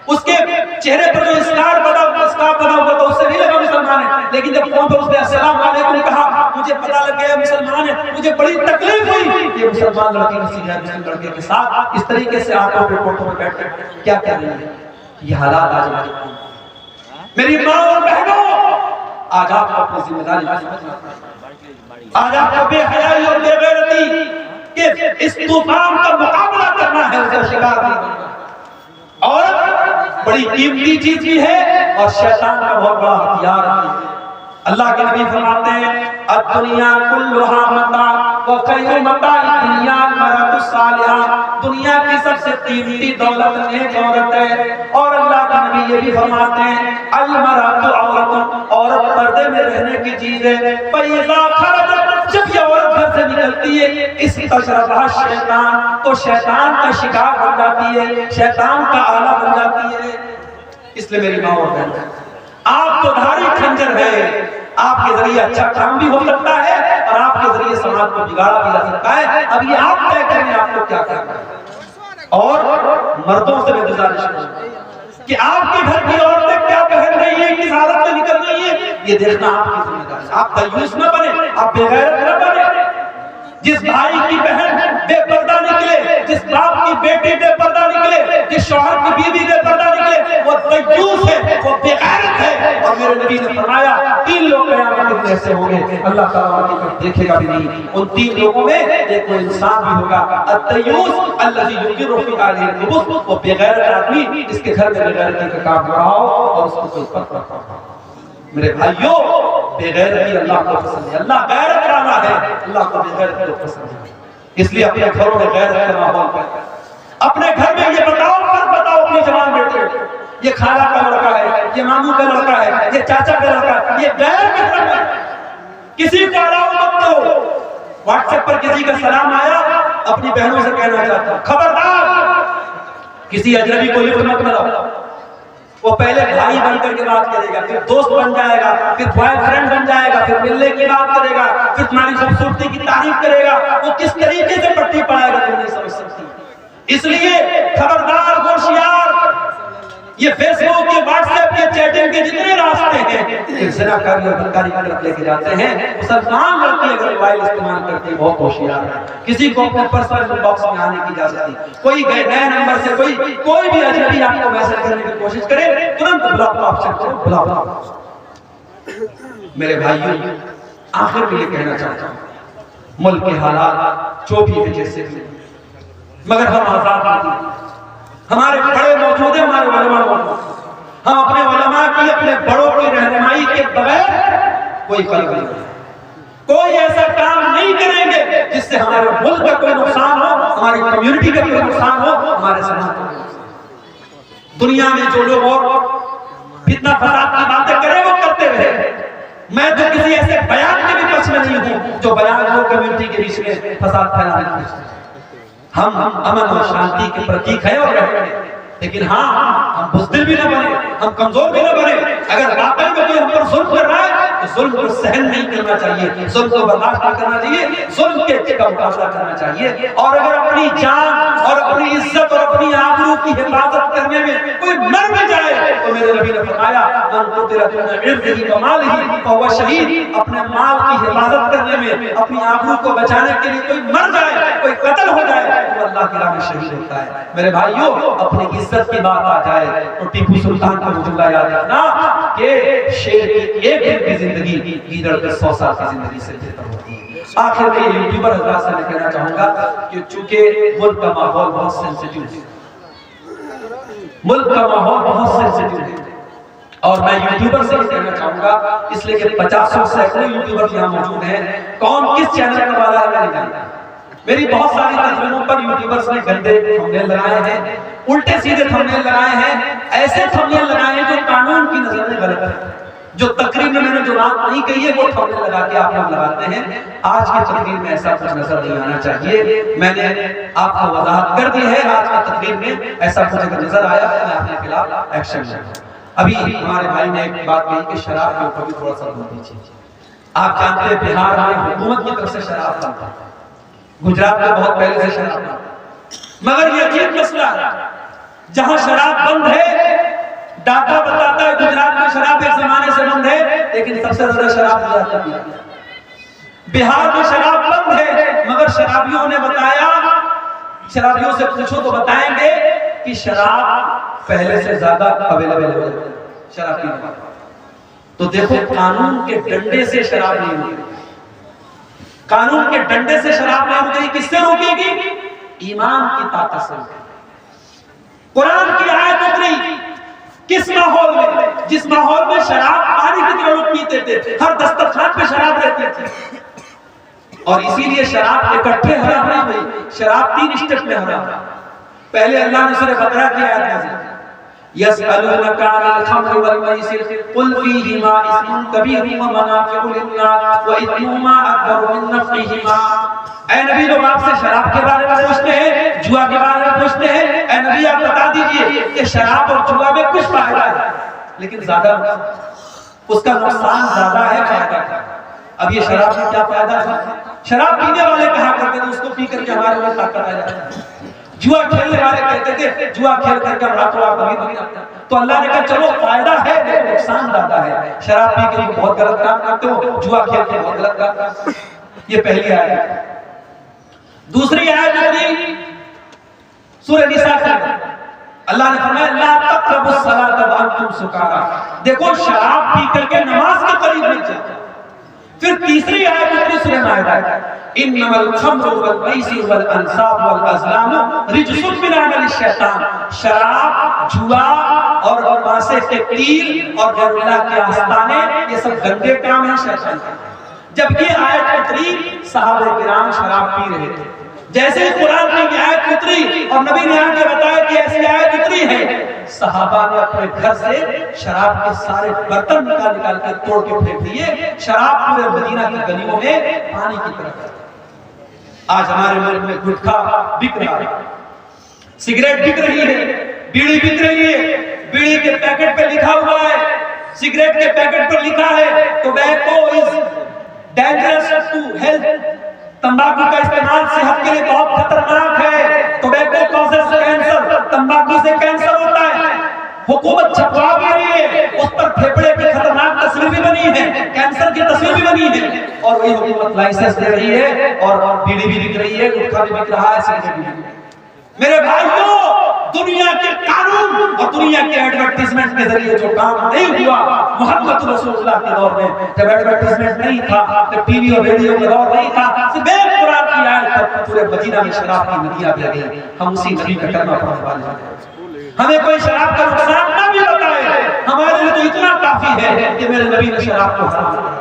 اس کے چہرے پر جو اسکارف بنا ہوا تھا اس سے نہیں لگا مسلمان ہے، لیکن جب فون پر اس نے السلام علیکم کہا، مجھے پتا لگ گیا مسلمان ہے، مجھے بڑی تکلیف ہوئی کہ مسلمان لڑکی کسی غیر مسلم لڑکے کے ساتھ اس طریقے سے آنکھوں پہ کوٹوں میں بیٹھ کر کیا کر رہی ہے۔ یہ حالات آج ہماری قوم میں۔ میری ماں اور بہنوں، آج آپ کو اپنی ذمہ داری سمجھنا ہے۔ آج آپ کو بے حیائی اور بے غیرتی کہ اس طوفان کا مقابلہ کرنا ہے، اسے شکار نہیں کرنا۔ اور بڑی قیمتی چیز بھی ہے اور شیطان کا بہت بڑا ہتھیار ہے۔ اللہ کے نبی فرماتے ہیں الدنیا کلھا متاع وخیر متاع الدنیا المرأۃ الصالحہ، دنیا کی سب سے قیمتی دولت نیک عورت ہے۔ اور اللہ کے نبی یہ بھی فرماتے ہیں المرأۃ عورت، عورت پردے میں رہنے کی چیز ہے۔ فاذا خرجت، جب یہ عورت گھر سے نکلتی ہے استشرفها الشیطان، تو شیطان کا شکار بن جاتی ہے، شیطان کا آلہ بن جاتی ہے۔ اس لیے میری ماں اور بہن، آپ تو دھاری کھنجر ہے، آپ کے ذریعے اچھا کام بھی ہو سکتا ہے اور آپ کے ذریعے سماج کو بگاڑا بھی جا سکتا ہے۔ اب یہ آپ طے کریں آپ کو کیا کرنا ہے۔ اور مردوں سے میں گزارش کروں کہ آپ کے گھر کی عورتیں کیا پہن رہی ہیں، کس حالت میں نکل رہی ہیں، یہ دیکھنا آپ کی ذمہ داری ہے۔ آپ دیوس نہ بنے، آپ بے غیرت نہ بنے۔ جس بھائی کی بہن بے پردہ نکلے، جس باپ کی بیٹی بے پردہ نکلے، جس شوہر کی بیوی بے پردہ نکلے، وہ دیوس ہے، وہ بے غیرت ہے۔ اور میرے نبی نے فرمایا 3 لوگ قیامت کے دن ایسے ہوں گے اللہ تعالیٰ کی طرف دیکھے گا بھی نہیں۔ ان 3 لوگوں میں ایک وہ انسان بھی ہوگا الدیوس الذی یقر فی اہلہ الخبث، وہ بے غیرت آدمی جس کے گھر میں بے غیرتی کا کام ہو رہا ہو اور اس کو کوئی پتہ نہ ہو۔ میرے بھائیوں، بے غیرتی اللہ کو پسند ہے، اللہ غیرت والا ہے، اللہ کو بے غیرت کو پسند ہے۔ اس لیے اپنے گھروں میں غیرت کا ماحول پیدا کریں۔ اپنے گھر میں یہ بتاؤ اپنی جوان بیٹے، یہ خالہ کا لڑکا ہے، یہ ماموں کا لڑکا ہے، یہ چاچا کا لڑکا ہے، یہ غیر محرم ہے، کسی کا علاوہ مت کرو۔ واٹس ایپ پر کسی کا سلام آیا، اپنی بہنوں سے کہنا چاہتا ہوں خبردار کسی اجنبی کو لفٹ مت کرو۔ وہ پہلے بھائی بن کر کے بات کرے گا، پھر دوست بن جائے گا، پھر بوائے فرینڈ بن جائے گا، پھر ملنے کی بات کرے گا، پھر تمہاری خوبصورتی کی تعریف کرے گا۔ وہ کس طریقے سے پٹی پڑائے گا تم نہیں سمجھ سکتی۔ اس لیے خبردار، ہوشیار، یہ فیس بک، یہ واٹس ایپ، یہ چیٹنگ کے جتنے راستے ہیں زنا کاری اور بدکاری کی طرف لے کے جاتے ہیں۔ مسلمان لڑکی اگر موبائل استعمال کرتی ہے بہت ہوشیار ہے، کسی کو اپنے پرسنل باکس میں آنے کی اجازت نہیں۔ کوئی نئے نمبر سے کوئی بھی اجنبی آپ کو میسج کرنے کی کوشش کرے، ترنت بلاک کا آپشن کرو، بلاک۔ میرے بھائیوں، آخر میں یہ کہنا چاہتا ہوں ملک کے حالات جو بھی ہیں جیسے بھی، مگر ہم آزاد نہیں۔ ہمارے بڑے موجود ہیں، ہمارے علماء موجود ہیں۔ ہم اپنے علماء کی، اپنے بڑوں کی رہنمائی کے بغیر کوئی فرق نہیں ہے۔ کوئی ایسا کام نہیں کریں گے جس سے ہمارے ملک کا کوئی نقصان ہو، ہماری کمیونٹی کا کوئی نقصان ہو، ہمارے سماج کا کوئی نقصان ہو۔ دنیا میں جو لوگ اور فتنہ فساد کی باتیں کریں وہ کرتے رہے، میں تو کسی ایسے بیان کے بھی پچھ میں نہیں ہوں جو بیان ہو کمیونٹی کے بیچ میں فساد پھیلانے کی کوشش کریں۔ ہم امن اور شانتی کے پرتیک ہیں اور رہیں گے، لیکن ہاں ہم بزدل بھی نہ بنے، ہم کمزور بھی نہ بنے۔ اگر واقعی میں کوئی ہم پر ظلم کر رہا ہے تو ظلم کو سہن نہیں کرنا چاہیے، ظلم کو برداشت نہیں کرنا چاہیے، ظلم کے کا مقابلہ کرنا چاہیے۔ اور اگر اپنی جان اور اپنی عزت اور اپنی آبرو کی حفاظت کرنے میں کوئی مر بھی جائے تو میرے نبی نے فرمایا من قتل دون عرضه وماله فهو شہید، اپنے مال کی حفاظت کرنے میں، اپنی آبرو کو بچانے کے لیے کوئی مر جائے، کوئی قتل ہو جائے تو اللہ کی راہ میں شہید ہوتا ہے۔ میرے بھائیوں، اپنی عزت کی بات آ جائے تو ٹیپو سلطان کا جملہ یاد رکھنا کہ شیر کی ایک دن کی زندگی گیدڑ کی 100 سال کی زندگی سے بہتر ہوتی ہے۔ آخر میں یوٹیوبر حضرات سے میں کہنا چاہوں گا کہ چونکہ ملک کا ماحول بہت سینسیٹیو ہے، ملک کا ماحول بہت سینسیٹیو ہے، اور میں یوٹیوبر سے بھی کہنا چاہوں گا، اس لیے کہ 50 سینکڑوں یوٹیوبر یہاں موجود ہیں، کون کس چینل کا والا ہے میں نہیں جانتا۔ میری بہت ساری تصویروں پر یوٹیوبرز نے گندے تھمبنیل لگائے ہیں، الٹے سیدھے تھمبنیل لگائے ہیں، ایسے تھمبنیل لگائے ہیں جو قانون کی نظر میں غلط ہے، جو تقریر میں نے جو بات نہیں کہی ہے وہ تھمبنیل لگا کے آپ لوگ لگاتے ہیں۔ آج کی تقریر میں ایسا کچھ نظر نہیں آنا چاہیے۔ میں نے آپ کو وضاحت کر دی ہے، آج کی تقریر میں ایسا کچھ اگر نظر آیا تو میں اپنے خلاف ایکشن لوں گا۔ ابھی ہمارے بھائی نے ایک بات کہی کہ شراب کے اوپر بھی تھوڑا سا بول دیجیے۔ آپ جانتے ہیں بہار میں حکومت کی طرف سے شراب بند ہے، گجرات میں بہت پہلے سے شراب بند ہے، مگر یہ عجیب مسئلہ ہے، جہاں شراب بند ہے ڈاٹا بتاتا ہے گجرات میں شراب ایک زمانے سے بند ہے، لیکن سب سے زیادہ شراب گجرات میں ہے۔ بہار میں شراب بند ہے مگر شرابیوں نے بتایا، شرابیوں سے پوچھو تو بتائیں گے کہ شراب پہلے سے زیادہ اویلیبل ہے شراب کی۔ تو دیکھو قانون کے ڈنڈے سے شراب نہیں ہوتی، قانون کے ڈنڈے سے شراب نہیں رکے گی، کس سے روکے گی؟ ایمان کی طاقت سے۔ قرآن کی آیت اتری کس ماحول میں؟ جس ماحول میں شراب پانی کی طرح لوگ پیتے تھے، ہر دسترخوان پہ شراب رہتی تھی، اور اسی لیے شراب اکٹھے حرام نہیں ہوئی، شراب 3 اسٹیپ میں حرام ہے۔ پہلے اللہ نے سورہ بقرہ کی آیت نازل کی، يسألونك عن الخمر والميسر قل فيهما اسم كبير ومنافع للناس وإثمهما أكبر من نفعهما۔ اے نبی لوگ آپ سے شراب کے بارے میں پوچھتے ہیں، جوا کے بارے میں پوچھتے ہیں، اے نبی آپ بتا دیجئے کہ شراب اور جوا میں کچھ فائدہ ہے لیکن زیادہ اس کا نقصان زیادہ ہے فائدہ کا۔ اب یہ شراب میں کیا فائدہ ہے؟ شراب پینے والے کہا کرتے تھے اس کو پی کر کے ہمارے میں طاقت آ جاتی ہے، جوا کھیلنے والے کہتے تھے جوا کھیل کر کے ہم راتوں رات امیر بن جاتے ہیں۔ تو اللہ نے کہا چلو فائدہ ہے لیکن نقصان زیادہ ہے، شراب پی کے بہت غلط کام کرتے ہو، جوا کھیل کے بہت غلط کام کرتے ہو۔ یہ پہلی آیت ہے۔ دوسری آیت ہے سورہ نساء کی، اللہ نے فرمایا لا تقربوا الصلاۃ وانتم سکارا، دیکھو شراب پی کر کے نماز کے قریب نہیں جاتے۔ پھر تیسری آیت ہے سورہ مائدہ، انما الخمر والمیسر والانصاب والازلام رجس من عمل الشیطان، شراب، جوا اور ماسے کے تیر اور غیر اللہ کے آستانے یہ سب گندے کام ہیں شیطان کے۔ جب یہ آیت اتری صحابہ کرام شراب پی رہے تھے، جیسے ہی قرآن کی آیت اتری اور نبی نے آگے بتایا کہ ایسی آیت اتری ہے، صحابہ نے اپنے گھر سے شراب کے سارے برتن نکال کے توڑ کے پھینک دیے، شراب پورے مدینہ کی گلیوں میں پانی کی طرح۔ آج ہمارے ملک میں گٹکا بک رہا ہے، سگریٹ بک رہی ہے، بیڑی بک رہی ہے، بیڑی کے پیکٹ پہ لکھا ہوا ہے، سگریٹ کے پیکٹ پر لکھا ہے tobacco is dangerous to health, تمباکو کا استعمال صحت کے لیے بہت خطرناک ہے، ٹوبیکو کازز کینسر، تمباکو سے کینسر ہوتا ہے۔ حکومت چھپوا بھی رہی ہے، اس پر پھیپڑے کی خطرناک تصویر بھی بنی ہے، کینسر کی تصویر بھی بنی ہے، اور وہی حکومت لائسنس دے رہی ہے اور بیڑی بھی بک رہی ہے، گٹکا بھی بک رہا ہے، سگریٹ بھی بک رہی ہے۔ میرے بھائیوں، دنیا کے قانون اور دنیا کے ایڈورٹائزمنٹ کے ذریعے جو کام نہیں ہوا محمد رسول اللہ کے دور میں، جب ایڈورٹائزمنٹ نہیں تھا، جب ٹی وی اور ریڈیو کا دور نہیں تھا، صرف ایک قرآن کی آیت پر پورے مدینہ میں شراب کی ندیاں بہہ گئی۔ ہم اسی نبی کا کلمہ پڑھنے والے ہیں، ہمیں کوئی شراب کا نقصان نہ بھی بتائے، ہمارے لیے تو اتنا کافی ہے کہ میرے نبی نے شراب کو حرام کیا،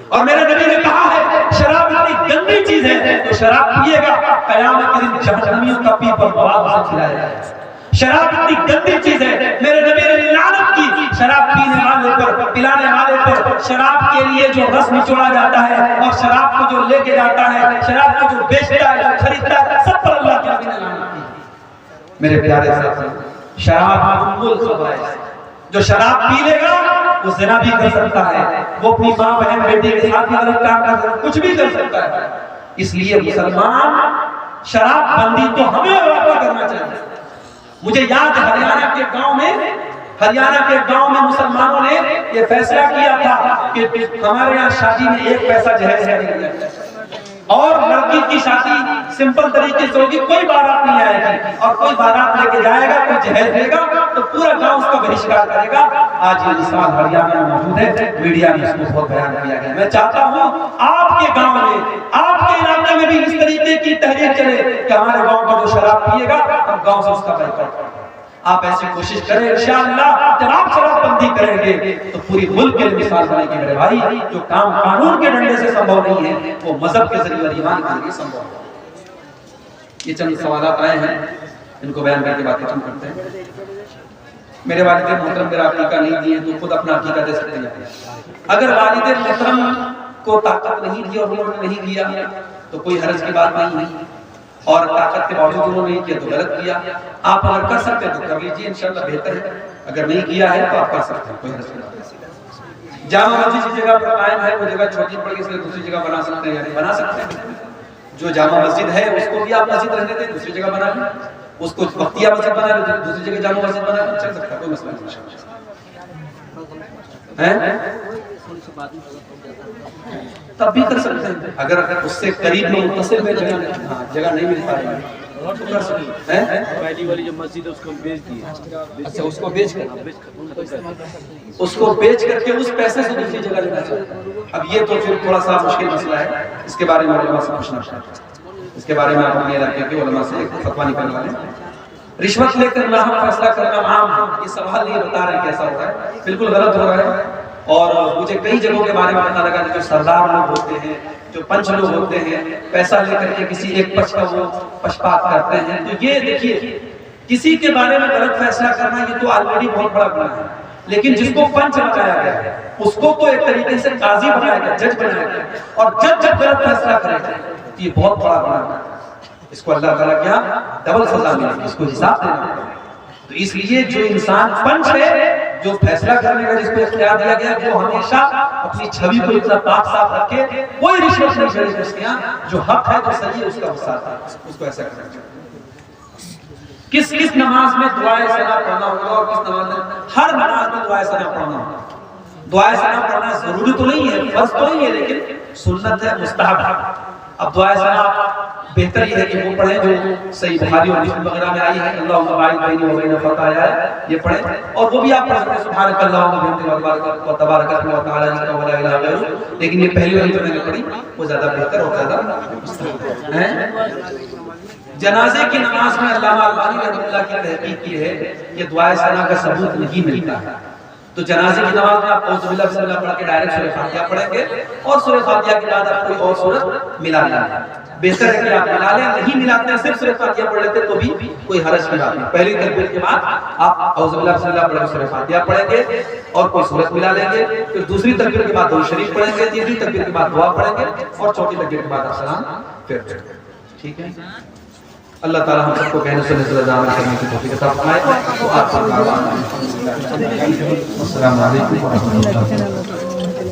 اور میرے نبی نے کہا ہے شراب اتنی گندی چیز ہے تو شراب پیے گا قیامت کے دن جہنمیوں کا پیپ اور مواد سے کھلایا جائے گا۔ شراب اتنی گندی چیز ہے، میرے نبی نے لعنت کی شراب پینے والے پر، پلانے والے پر، شراب کے لیے جو رس نچوڑا جاتا ہے اور شراب کو جو لے کے جاتا ہے، شراب کو جو بیچتا ہے، جو خریدتا ہے، سب پر اللہ کے نبی نے لعنت کی۔ میرے پیارے ساتھی، شراب ام الخبائث، جو شراب پی لے گا وہ زنا بھی کر سکتا ہے، وہ اپنی ماں بہن بیٹی کے ساتھ بھی غلط کام کر سکتا ہے، کچھ بھی کر سکتا ہے۔ اس لیے مسلمان شراب بندی تو ہمیں واقع کرنا چاہیے۔ مجھے یاد ہے ہریانہ کے گاؤں میں مسلمانوں نے یہ فیصلہ کیا تھا کہ ہمارے یہاں شادی میں 1 پیسہ جہیز نہیں دیا، اور لڑکی کی شادی سمپل طریقے سے ہوگی، کوئی بارات نہیں آئے گی، اور کوئی بارات لے کے جائے گا، کوئی جہیز دے گا تو پورا گاؤں اس کا بہشکار کرے گا۔ آج یہ مثال ہریانہ میں موجود ہے، میڈیا میں اس کو بہت بیان کیا گیا۔ میں چاہتا ہوں آپ کے گاؤں میں، آپ کے علاقے میں بھی اس طریقے کی تحریک چلے کہ ہمارے گاؤں کا جو شراب پیے گا ہم گاؤں سے اس کا بائیکاٹ کریں۔ آپ ایسی کوشش کریں، انشاءاللہ جب آپ شراب بندی کریں گے تو پوری ملک کے لیے مثال بنے گی۔ میرے بھائی، جو کام قانون کے ڈنڈے سے سنبھو نہیں ہے وہ مذہب کے ذریعے اور ایمان کے ذریعے سنبھو ہے۔ یہ چند سوالات آئے ہیں، ان کو بیان کر کے باتیں ختم کرتے ہیں۔ میرے والد محترم میرا عقیقہ نہیں دیے تو خود اپنا عقیقہ دے سکتے ہیں۔ اگر والد محترم کو طاقت نہیں دی اور انہوں نے نہیں دیا تو کوئی حرج کی بات نہیں ہے، اور طاقت کے باوجود انہوں نے نہیں کیا تو غلط کیا۔ آپ اگر کر سکتے ہیں تو کر لیجیے، انشاءاللہ بہتر ہے، اگر نہیں کیا ہے تو آپ کر سکتے ہیں، کوئی حرج نہیں۔ جامع مسجد جس جگہ پر قائم ہے وہ جگہ چھوٹی پڑ گئی، اس لیے دوسری جگہ بنا سکتے ہیں، یعنی بنا سکتے ہیں۔ جو جامع مسجد ہے اس کو بھی آپ مسجد رہنے دیں، دوسری جگہ بنا لیں، اس کو وقتیہ مسجد بنا لیں، دوسری جگہ جامع مسجد بنا لیں، چل سکتا ہے، کوئی مسئلہ نہیں ہے، تب بھی کر سکتے ہیں۔ اگر اس سے قریب میں متصل میں جگہ نہیں مل پائے گی پہلی والی جو مسجد ہے اس کو بیچ دی. اچھا اس کو بیچ کر اس کو بیچ کر کے اس پیسے سے دوسری جگہ لینا چاہتا ہے. اب یہ تو پھر تھوڑا سا مشکل مسئلہ ہے, اس کے بارے میں علماء سے پوچھنا چاہتا ہوں. اس کے بارے میں آپ اپنے علاقے کے علماء سے ایک فتویٰ نکالنے والے ہیں. رشوت لے کر ناحق فیصلہ کرنا عام ہے, یہ سوال نہیں بتا رہے کیسا ہوتا ہے, بالکل غلط ہو رہا ہے. اور مجھے کئی جگہوں کے بارے میں پتہ لگا جو سردار لوگ ہوتے ہیں, جو پنچ لوگ ہوتے ہیں, پیسہ لے کر کے کسی ایک پنچ کا وہ پشپات کرتے ہیں. تو یہ دیکھیے, کسی کے بارے میں غلط فیصلہ کرنا یہ تو آلریڈی بہت بڑا گناہ ہے, لیکن جس کو پنچ بنایا گیا ہے اس کو تو ایک طریقے سے قاضی بنایا گیا, جج بنایا گیا, اور جج جب غلط فیصلہ کرے تو یہ بہت بڑا گناہ ہے. اس کو اللہ تعالیٰ کیا ڈبل سزا ملے گی, اس کو حساب دینا پڑے گا. تو اس لیے جو انسان پنچ ہے, جو فیصلہ کرنے کا جس کو اختیار دیا گیا, وہ ہمیشہ اپنی چھوی کو اتنا پاک صاف رکھے, کوئی رشوت نہیں چلے اس کے یہاں, جو حق ہے جو صحیح ہے اس کا حصہ ہے, اس کو ایسا کرنا چاہیے. کس کس نماز میں دعائے ثنا پڑھنا ہوگا اور کس نماز میں؟ ہر نماز میں دعائے ثنا پڑھنا ہوگا. دعائے ثنا پڑھنا ضروری تو نہیں ہے, فرض تو نہیں ہے, لیکن سنت ہے, مستحب ہے. اب دعائے ثنا بہتر یہ ہے کہ وہ پڑھیں جو صحیح بخاری اور مسلم وغیرہ میں آئی ہے, اللہم باعث بینی و بین خطایا ہے, یہ پڑھیں. اور وہ بھی آپ پڑھ سکتے ہیں سبحانک اللہم و بحمدک و تبارک اسمک و تعالی جدک و لا الہ غیرک, لیکن یہ پہلی والی جو میں نے پڑھی وہ زیادہ بہتر اور زیادہ مستحب ہے. جنازے کی نماز میں علامہ البانی رحمۃ اللہ کی تحقیق کی ہے کہ دعائے ثنا کا ثبوت نہیں ملتا ہے. تو جنازے کی نماز میں آپ اعوذ باللہ بسم اللہ پڑھ کے ڈائریکٹ سورہ فاتحہ پڑھیں گے, اور سورہ فاتحہ کے بعد آپ کوئی اور سورت ملا لیں. بہتر ہے کہ آپ ملا لیں, نہیں ملاتے ہیں صرف سورہ فاتحہ پڑھ لیتے تو بھی کوئی حرج کی بات نہیں. پہلی تکبیر کے بعد آپ اعوذ باللہ بسم اللہ پڑھ کے سورہ فاتحہ پڑھیں گے اور کوئی سورت ملا لیں گے, پھر دوسری تکبیر کے بعد درود شریف پڑھیں گے, تیسری تکبیر کے بعد دعا پڑھیں گے, اور چوتھی تکبیر کے بعد آپ سلام پھر پڑھیں گے. ٹھیک ہے, اللہ تعالیٰ ہم سب کو کہنے سے زیادہ عمل کرنے کی توفیق عطا فرمائے. السلام علیکم ورحمۃ اللہ.